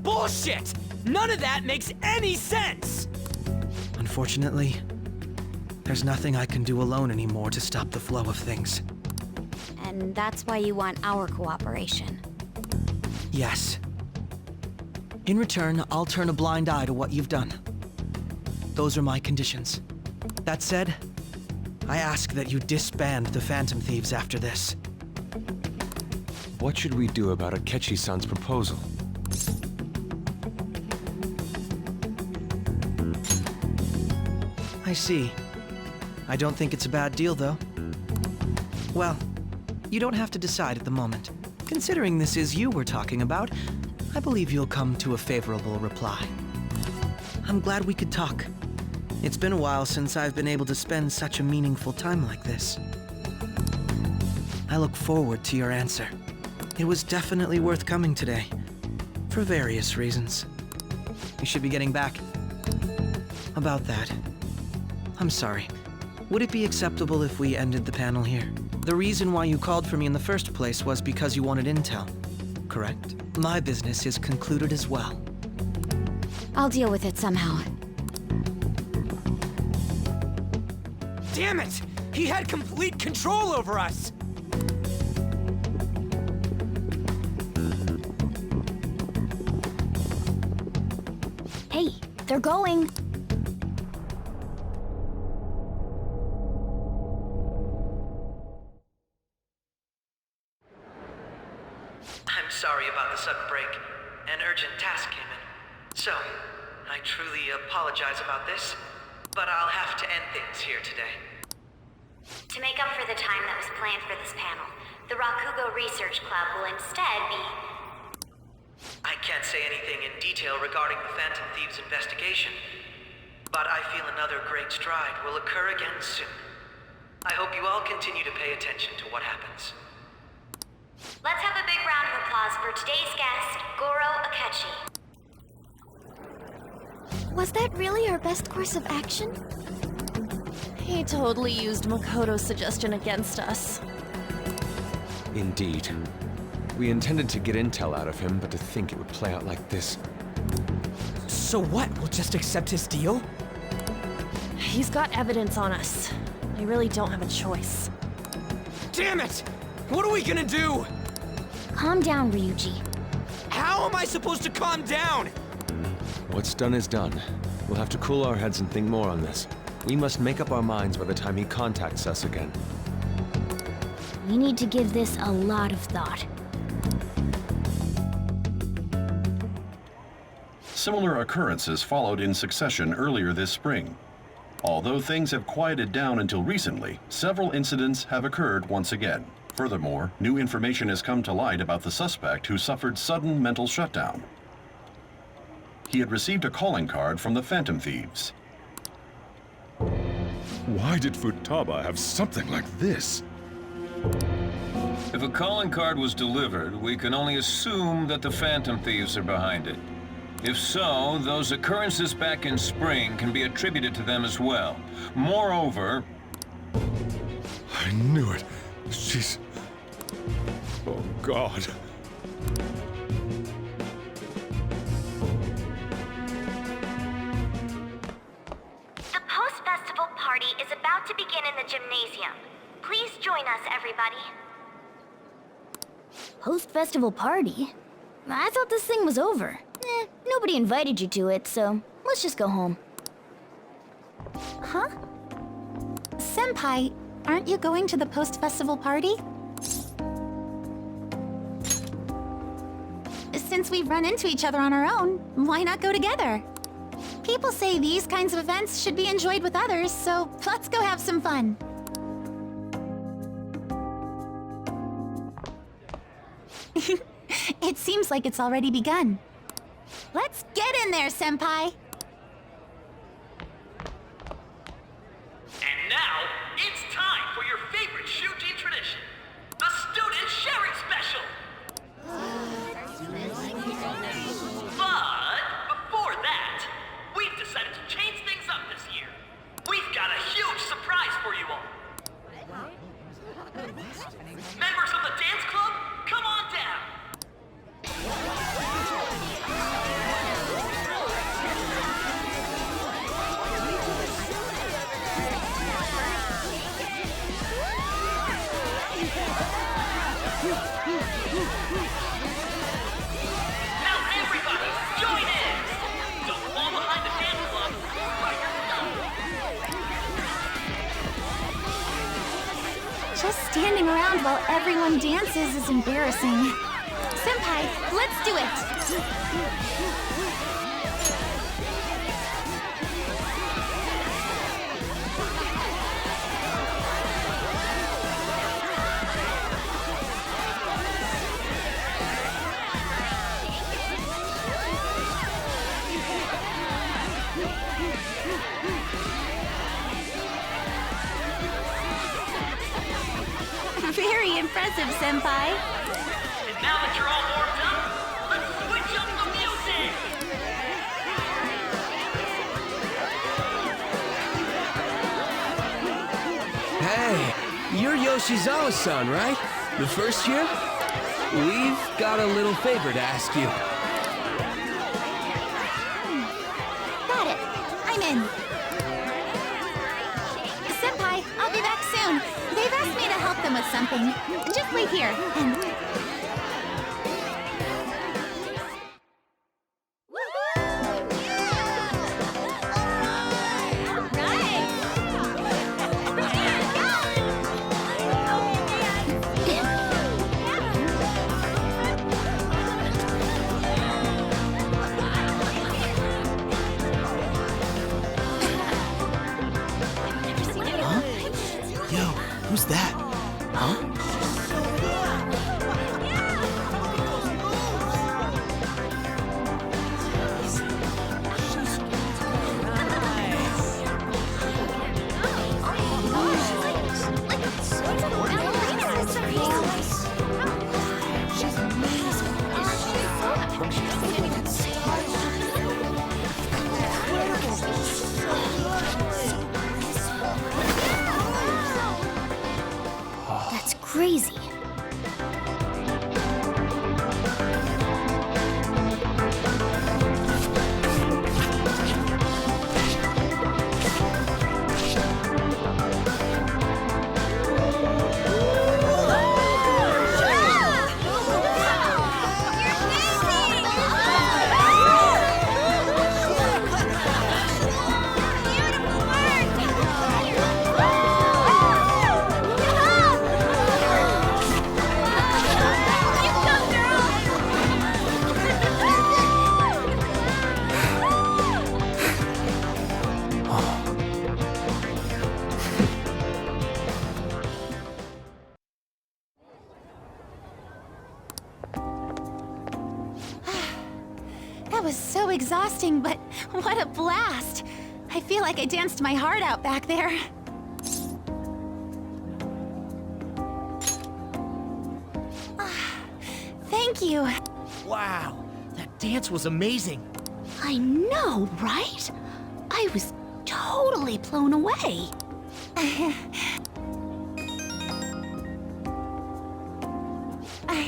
Bullshit! None of that makes any sense! Unfortunately, there's nothing I can do alone anymore to stop the flow of things. And that's why you want our cooperation. Yes. In return, I'll turn a blind eye to what you've done. Those are my conditions. That said, I ask that you disband the Phantom Thieves after this. What should we do about Akechi-san's proposal? I see. I don't think it's a bad deal, though. Well, you don't have to decide at the moment. Considering this is you we're talking about, I believe you'll come to a favorable reply. I'm glad we could talk. It's been a while since I've been able to spend such a meaningful time like this. I look forward to your answer. It was definitely worth coming today, for various reasons. You should be getting back. About that, I'm sorry. Would it be acceptable if we ended the panel here? The reason why you called for me in the first place was because you wanted intel, correct? My business is concluded as well. I'll deal with it somehow. Damn it! He had complete control over us! Hey, they're going. I'm sorry about the sudden break. An urgent task came in. So, I truly apologize about this, but I'll have to end things here today. To make up for the time that was planned for this panel, the Rakugo Research Club will instead be... I can't say anything in detail regarding the Phantom Thieves investigation, but I feel another great stride will occur again soon. I hope you all continue to pay attention to what happens. Let's have a big round of applause for today's guest, Goro Akechi. Was that really our best course of action? He totally used Makoto's suggestion against us. Indeed. We intended to get intel out of him, but to think it would play out like this. So what? We'll just accept his deal? He's got evidence on us. We really don't have a choice. Damn it! What are we gonna do? Calm down, Ryuji. How am I supposed to calm down? What's done is done. We'll have to cool our heads and think more on this. We must make up our minds by the time he contacts us again. We need to give this a lot of thought. Similar occurrences followed in succession earlier this spring. Although things have quieted down until recently, several incidents have occurred once again. Furthermore, new information has come to light about the suspect who suffered sudden mental shutdown. He had received a calling card from the Phantom Thieves. Why did Futaba have something like this? If a calling card was delivered, we can only assume that the Phantom Thieves are behind it. If so, those occurrences back in spring can be attributed to them as well. Moreover... I knew it. She's... Oh, God. The post-festival party is about to begin in the gymnasium. Please join us, everybody. Post-festival party? I thought this thing was over. Nobody invited you to it, so let's just go home. Huh? Senpai, aren't you going to the post-festival party? Since we've run into each other on our own, why not go together? People say these kinds of events should be enjoyed with others, so let's go have some fun. It seems like it's already begun. Let's get in there, Senpai! And now, it's time for your favorite Shuji tradition, the Student Sharing Special! But before that, we've decided to change things up this year. We've got a huge surprise for you all. Members of the dance club, come on down. Now everybody, join in! Don't fall behind the dance club by yourself! Just standing around while everyone dances is embarrassing. Senpai, let's do it! Very impressive, Senpai. And now that you're all warmed up, let's switch up the music! Hey, you're Yoshizawa-san, right? The first year? We've got a little favor to ask you. Got it. I'm in. Senpai, I'll be back soon. They've asked me to help them with something. Just wait here, and... Yo, who's that? Huh? That's crazy. That was so exhausting, but what a blast! I feel like I danced my heart out back there. Thank you. Wow, that dance was amazing. I know, right? I was totally blown away.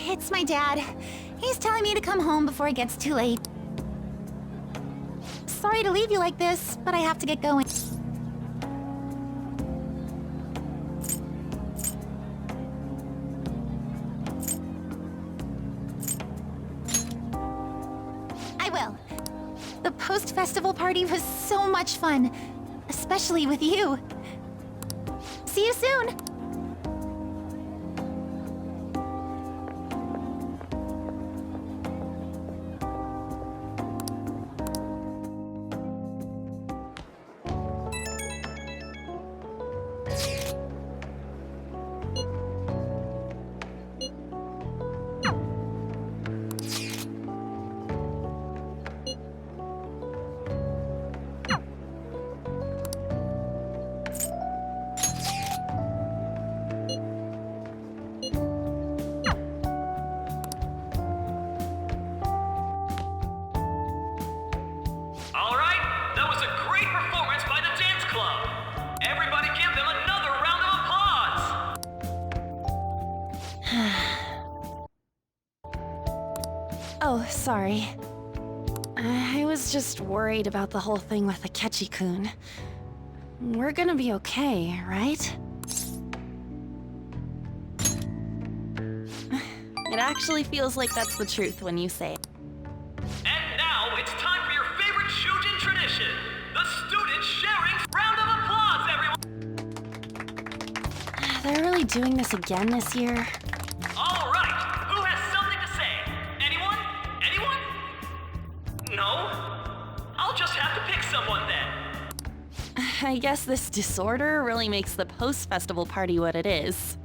It's my dad. He's telling me to come home before it gets too late. Sorry to leave you like this, but I have to get going. I will. The post-festival party was so much fun, especially with you. See you soon! Oh, sorry. I was just worried about the whole thing with Akechi-kun. We're gonna be okay, right? It actually feels like that's the truth when you say it. And now it's time for your favorite Shujin tradition, the student sharing round of applause, everyone! They're really doing this again this year? All right, who has something to say? Anyone? Anyone? No? I'll just have to pick someone then. I guess this disorder really makes the post-festival party what it is.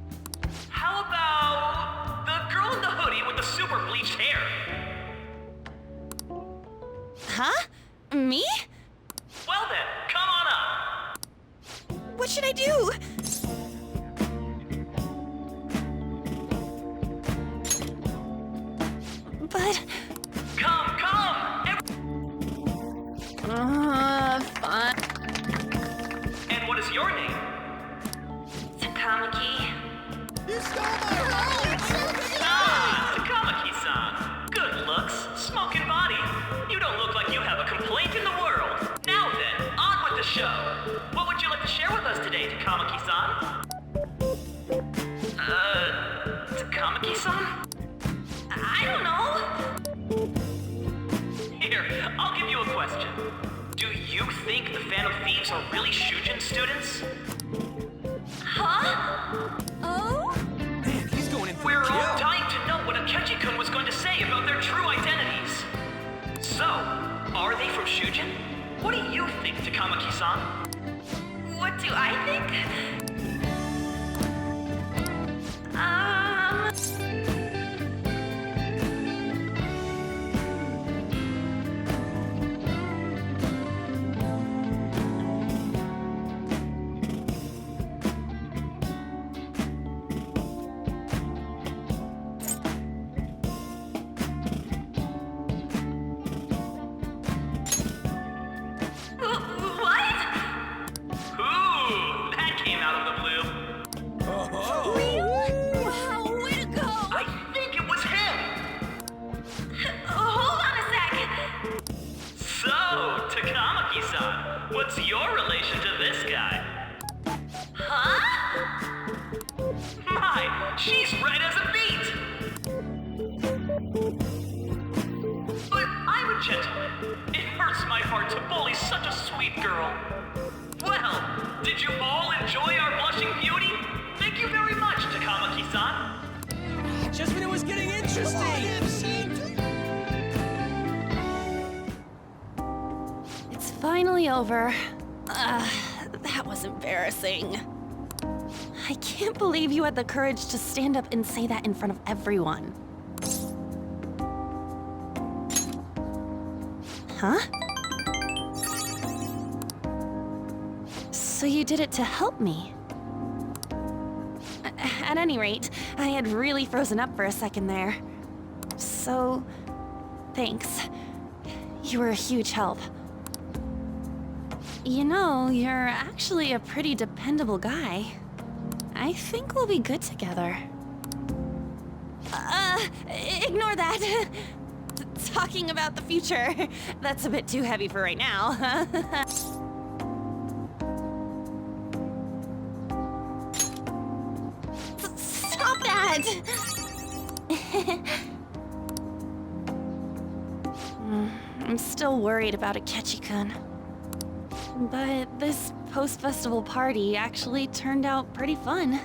How about the girl in the hoodie with the super bleached hair? Huh? Me? Well then, come on up. What should I do? Takamaki. Takamaki-san. Good looks, smoking body. You don't look like you have a complaint in the world. Now then, on with the show. What would you like to share with us today, Takamaki-san? Takamaki-san? I don't know. Here, I'll give you a question. Do you think the Phantom Thieves are really Shujin students? Huh? Oh? Man, he's going in for We're a kill. all dying to know what Akechi-kun was going to say about their true identities. So, are they from Shujin? What do you think, Takamaki-san? What do I think? What's your relation to this guy? Huh? My, she's red as a beet! But I'm a gentleman. It hurts my heart to bully such a sweet girl. Well, did you all enjoy our blushing beauty? Thank you very much, Takamaki-san. Just when it was getting interesting! It's finally over. That was embarrassing. I can't believe you had the courage to stand up and say that in front of everyone. Huh? So you did it to help me? At any rate, I had really frozen up for a second there. So, thanks. You were a huge help. You know, you're actually a pretty dependable guy. I think we'll be good together. Ignore that. Talking about the future. That's a bit too heavy for right now. Stop that! I'm still worried about Akechi-kun. But this post-festival party actually turned out pretty fun.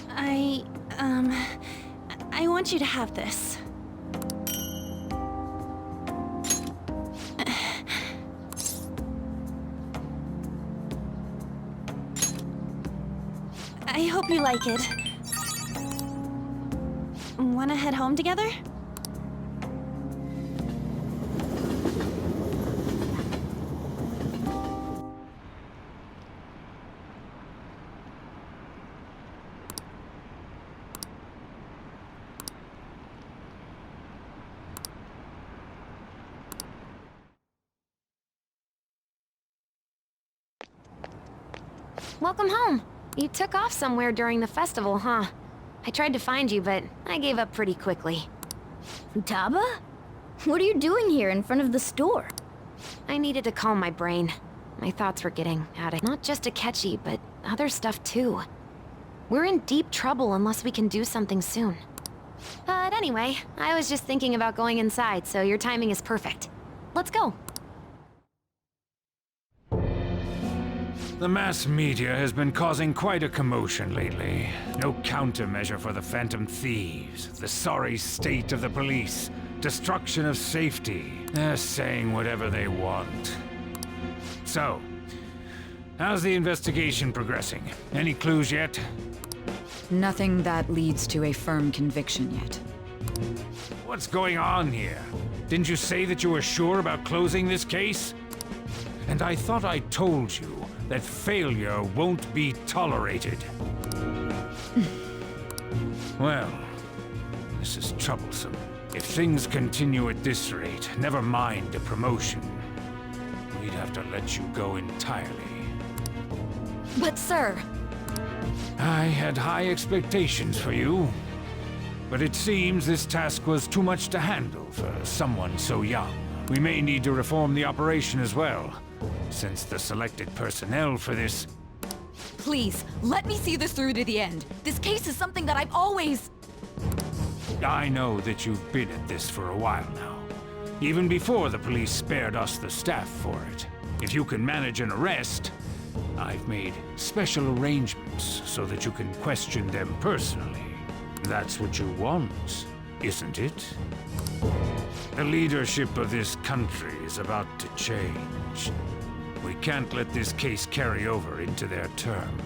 I want you to have this. I hope you like it. Wanna head home together? Welcome home. You took off somewhere during the festival, huh? I tried to find you, but I gave up pretty quickly. Futaba? What are you doing here in front of the store? I needed to calm my brain. My thoughts were getting out of not just Akechi, but other stuff too. We're in deep trouble unless we can do something soon. But anyway, I was just thinking about going inside, so your timing is perfect. Let's go. The mass media has been causing quite a commotion lately. No countermeasure for the Phantom Thieves, the sorry state of the police, destruction of safety. They're saying whatever they want. So, how's the investigation progressing? Any clues yet? Nothing that leads to a firm conviction yet. What's going on here? Didn't you say that you were sure about closing this case? And I thought I told you that failure won't be tolerated. Well, this is troublesome. If things continue at this rate, never mind a promotion, we'd have to let you go entirely. But sir, I had high expectations for you, but it seems this task was too much to handle for someone so young. We may need to reform the operation as well, since the selected personnel for this... Please, let me see this through to the end. This case is something that I've always... I know that you've been at this for a while now, even before the police spared us the staff for it. If you can manage an arrest, I've made special arrangements so that you can question them personally. That's what you want, isn't it? The leadership of this country is about to change. We can't let this case carry over into their term.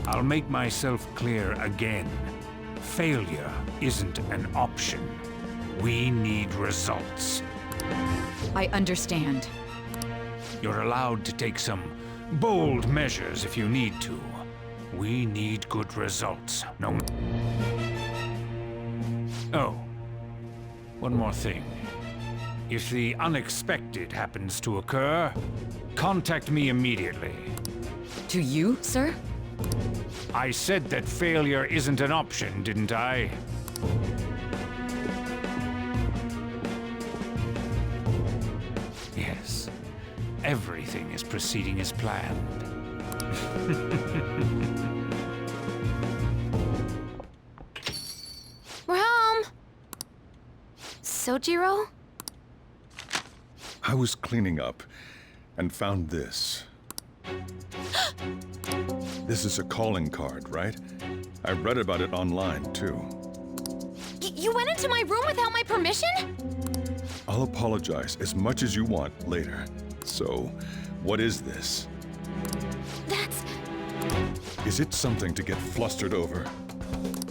I'll make myself clear again. Failure isn't an option. We need results. I understand. You're allowed to take some bold measures if you need to. We need good results. No. Oh, one more thing. If the unexpected happens to occur, contact me immediately. To you, sir? I said that failure isn't an option, didn't I? Yes. Everything is proceeding as planned. We're home! Sojiro? I was cleaning up and found this. This is a calling card, right? I read about it online, too. You went into my room without my permission? I'll apologize as much as you want later. So, what is this? That's... Is it something to get flustered over?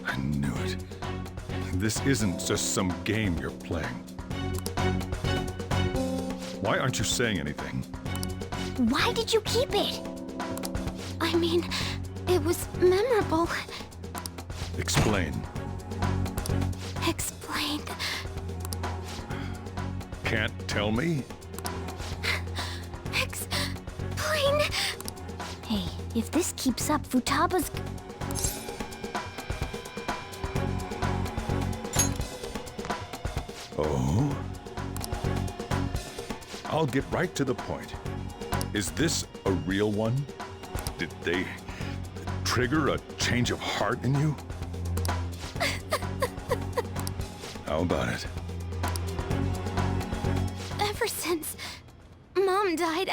I knew it. This isn't just some game you're playing. Why aren't you saying anything? Why did you keep it? I mean, it was memorable. Explain. Explain. Can't tell me? Explain. Hey, if this keeps up, Futaba's... Oh? I'll get right to the point. Is this a real one? Did they trigger a change of heart in you? How about it? Ever since Mom died,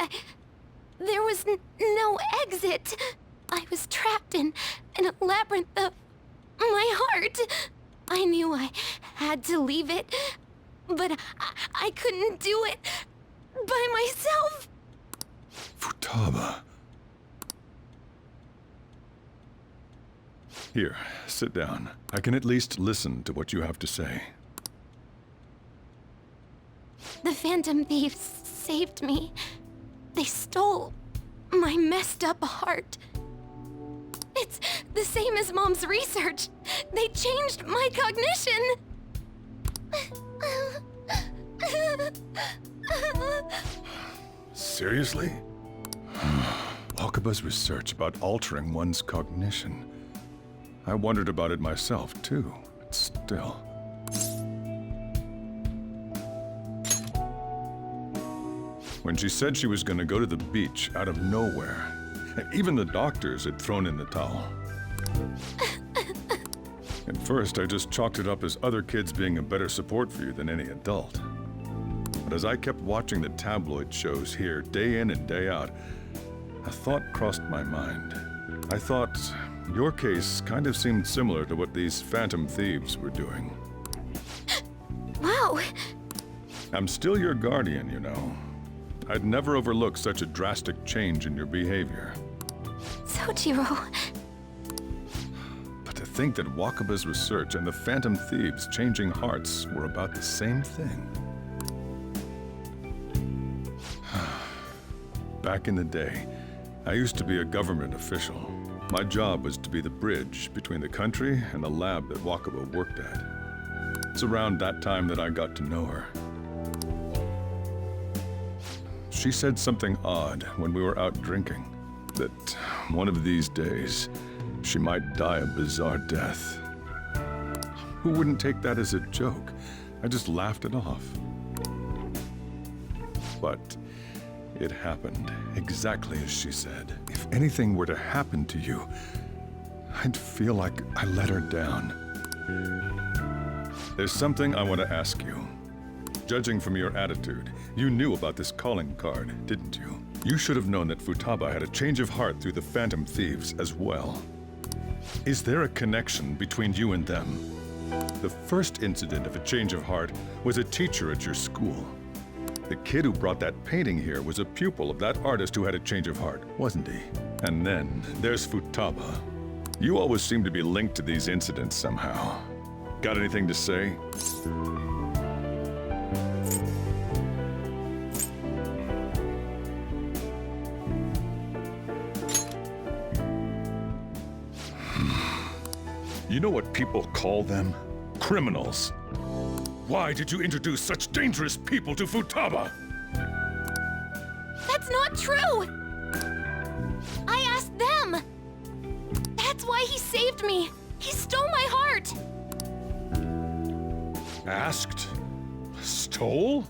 there was no exit. I was trapped in a labyrinth of my heart. I knew I had to leave it, but I couldn't do it by myself. Futaba. Here, sit down. I can at least listen to what you have to say. The Phantom Thieves saved me. They stole my messed up heart. It's the same as Mom's research. They changed my cognition. Seriously? Wakaba's research about altering one's cognition. I wondered about it myself, too, but still. When she said she was going to go to the beach out of nowhere, even the doctors had thrown in the towel. At first, I just chalked it up as other kids being a better support for you than any adult. But as I kept watching the tabloid shows here day in and day out, a thought crossed my mind. I thought your case kind of seemed similar to what these Phantom Thieves were doing. Wow. I'm still your guardian, you know. I'd never overlook such a drastic change in your behavior. Sojiro. But to think that Wakaba's research and the Phantom Thieves changing hearts were about the same thing. Back in the day, I used to be a government official. My job was to be the bridge between the country and the lab that Wakaba worked at. It's around that time that I got to know her. She said something odd when we were out drinking, that one of these days, She might die a bizarre death. Who wouldn't take that as a joke? I just laughed it off. But it happened exactly as she said. If anything were to happen to you, I'd feel like I let her down. There's something I want to ask you. Judging from your attitude, you knew about this calling card, didn't you? You should have known that Futaba had a change of heart through the Phantom Thieves as well. Is there a connection between you and them? The first incident of a change of heart was a teacher at your school. The kid who brought that painting here was a pupil of that artist who had a change of heart, wasn't he? And then there's Futaba. You always seem to be linked to these incidents somehow. Got anything to say? You know what people call them? Criminals. Why did you introduce such dangerous people to Futaba? That's not true! I asked them! That's why he saved me! He stole my heart! Asked? Stole?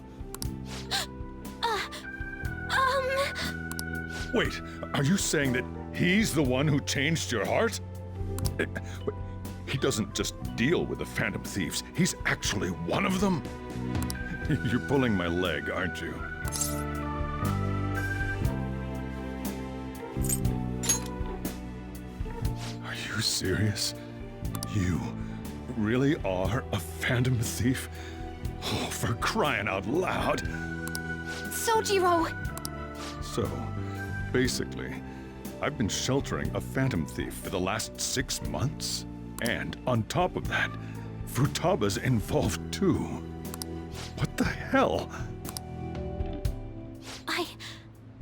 Wait, are you saying that he's the one who changed your heart? He doesn't just deal with the Phantom Thieves, he's actually one of them? You're pulling my leg, aren't you? Are you serious? You really are a Phantom Thief? Oh, for crying out loud! Sojiro! So, basically, I've been sheltering a Phantom Thief for the last 6 months? And on top of that, Futaba's involved too. What the hell?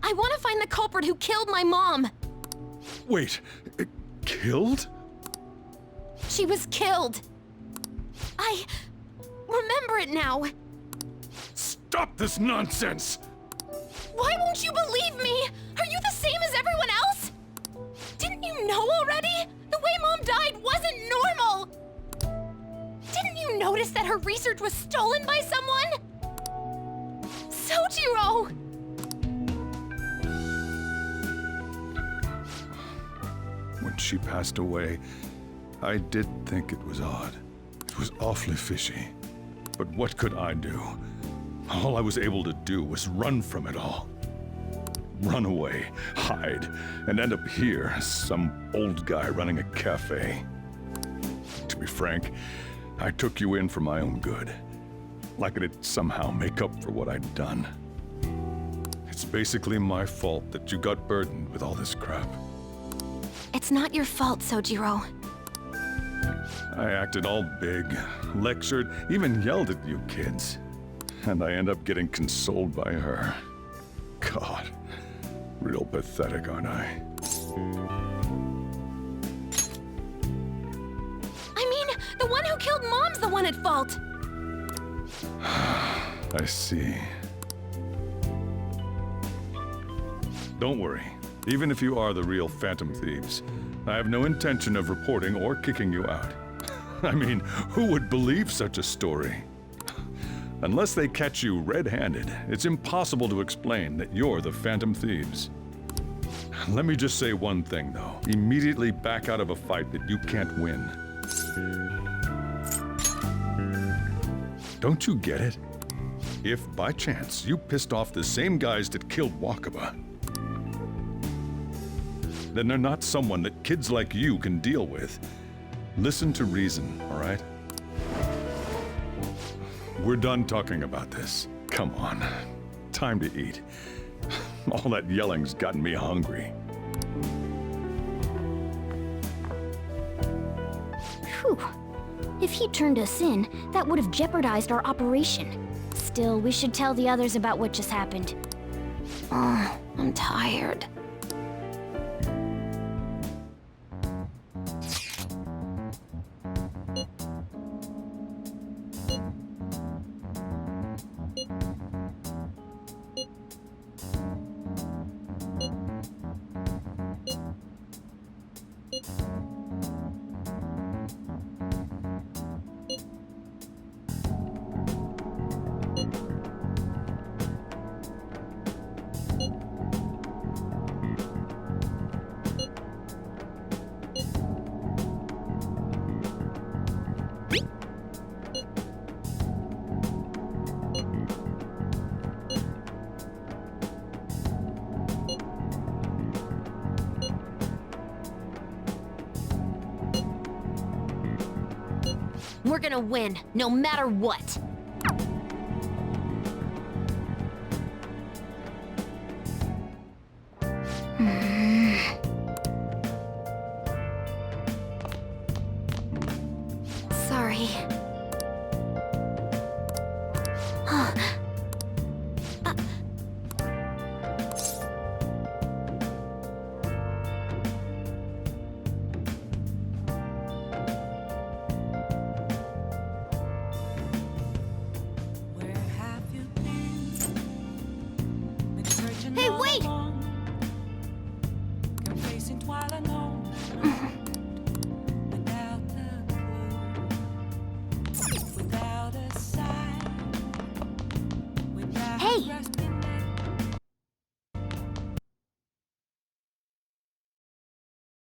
I want to find the culprit who killed my mom! Wait, killed? She was killed! I remember it now! Stop this nonsense! Why won't you believe me? Are you the same as everyone else? Didn't you know already? The way Mom died wasn't normal! Didn't you notice that her research was stolen by someone? Sojiro! When she passed away, I did think it was odd. It was awfully fishy. But what could I do? All I was able to do was run from it all. Run away, hide, and end up here as some old guy running a cafe. To be frank, I took you in for my own good. Like it'd somehow make up for what I'd done. It's basically my fault that you got burdened with all this crap. It's not your fault, Sojiro. I acted all big, lectured, even yelled at you kids. And I end up getting consoled by her. God, real pathetic, aren't I? I mean, the one who killed Mom's the one at fault! I see. Don't worry. Even if you are the real Phantom Thieves, I have no intention of reporting or kicking you out. I mean, who would believe such a story? Unless they catch you red-handed, it's impossible to explain that you're the Phantom Thieves. Let me just say one thing, though. Immediately back out of a fight that you can't win. Don't you get it? If, by chance, you pissed off the same guys that killed Wakaba, then they're not someone that kids like you can deal with. Listen to reason, all right? We're done talking about this. Come on. Time to eat. All that yelling's gotten me hungry. Whew. If he turned us in, that would have jeopardized our operation. Still, we should tell the others about what just happened. Oh, I'm tired. We're gonna win, no matter what. Sorry. Where have you been? Been searching Hey, all wait! along, complacent while alone, without a clue, without a sign, without Hey! rest.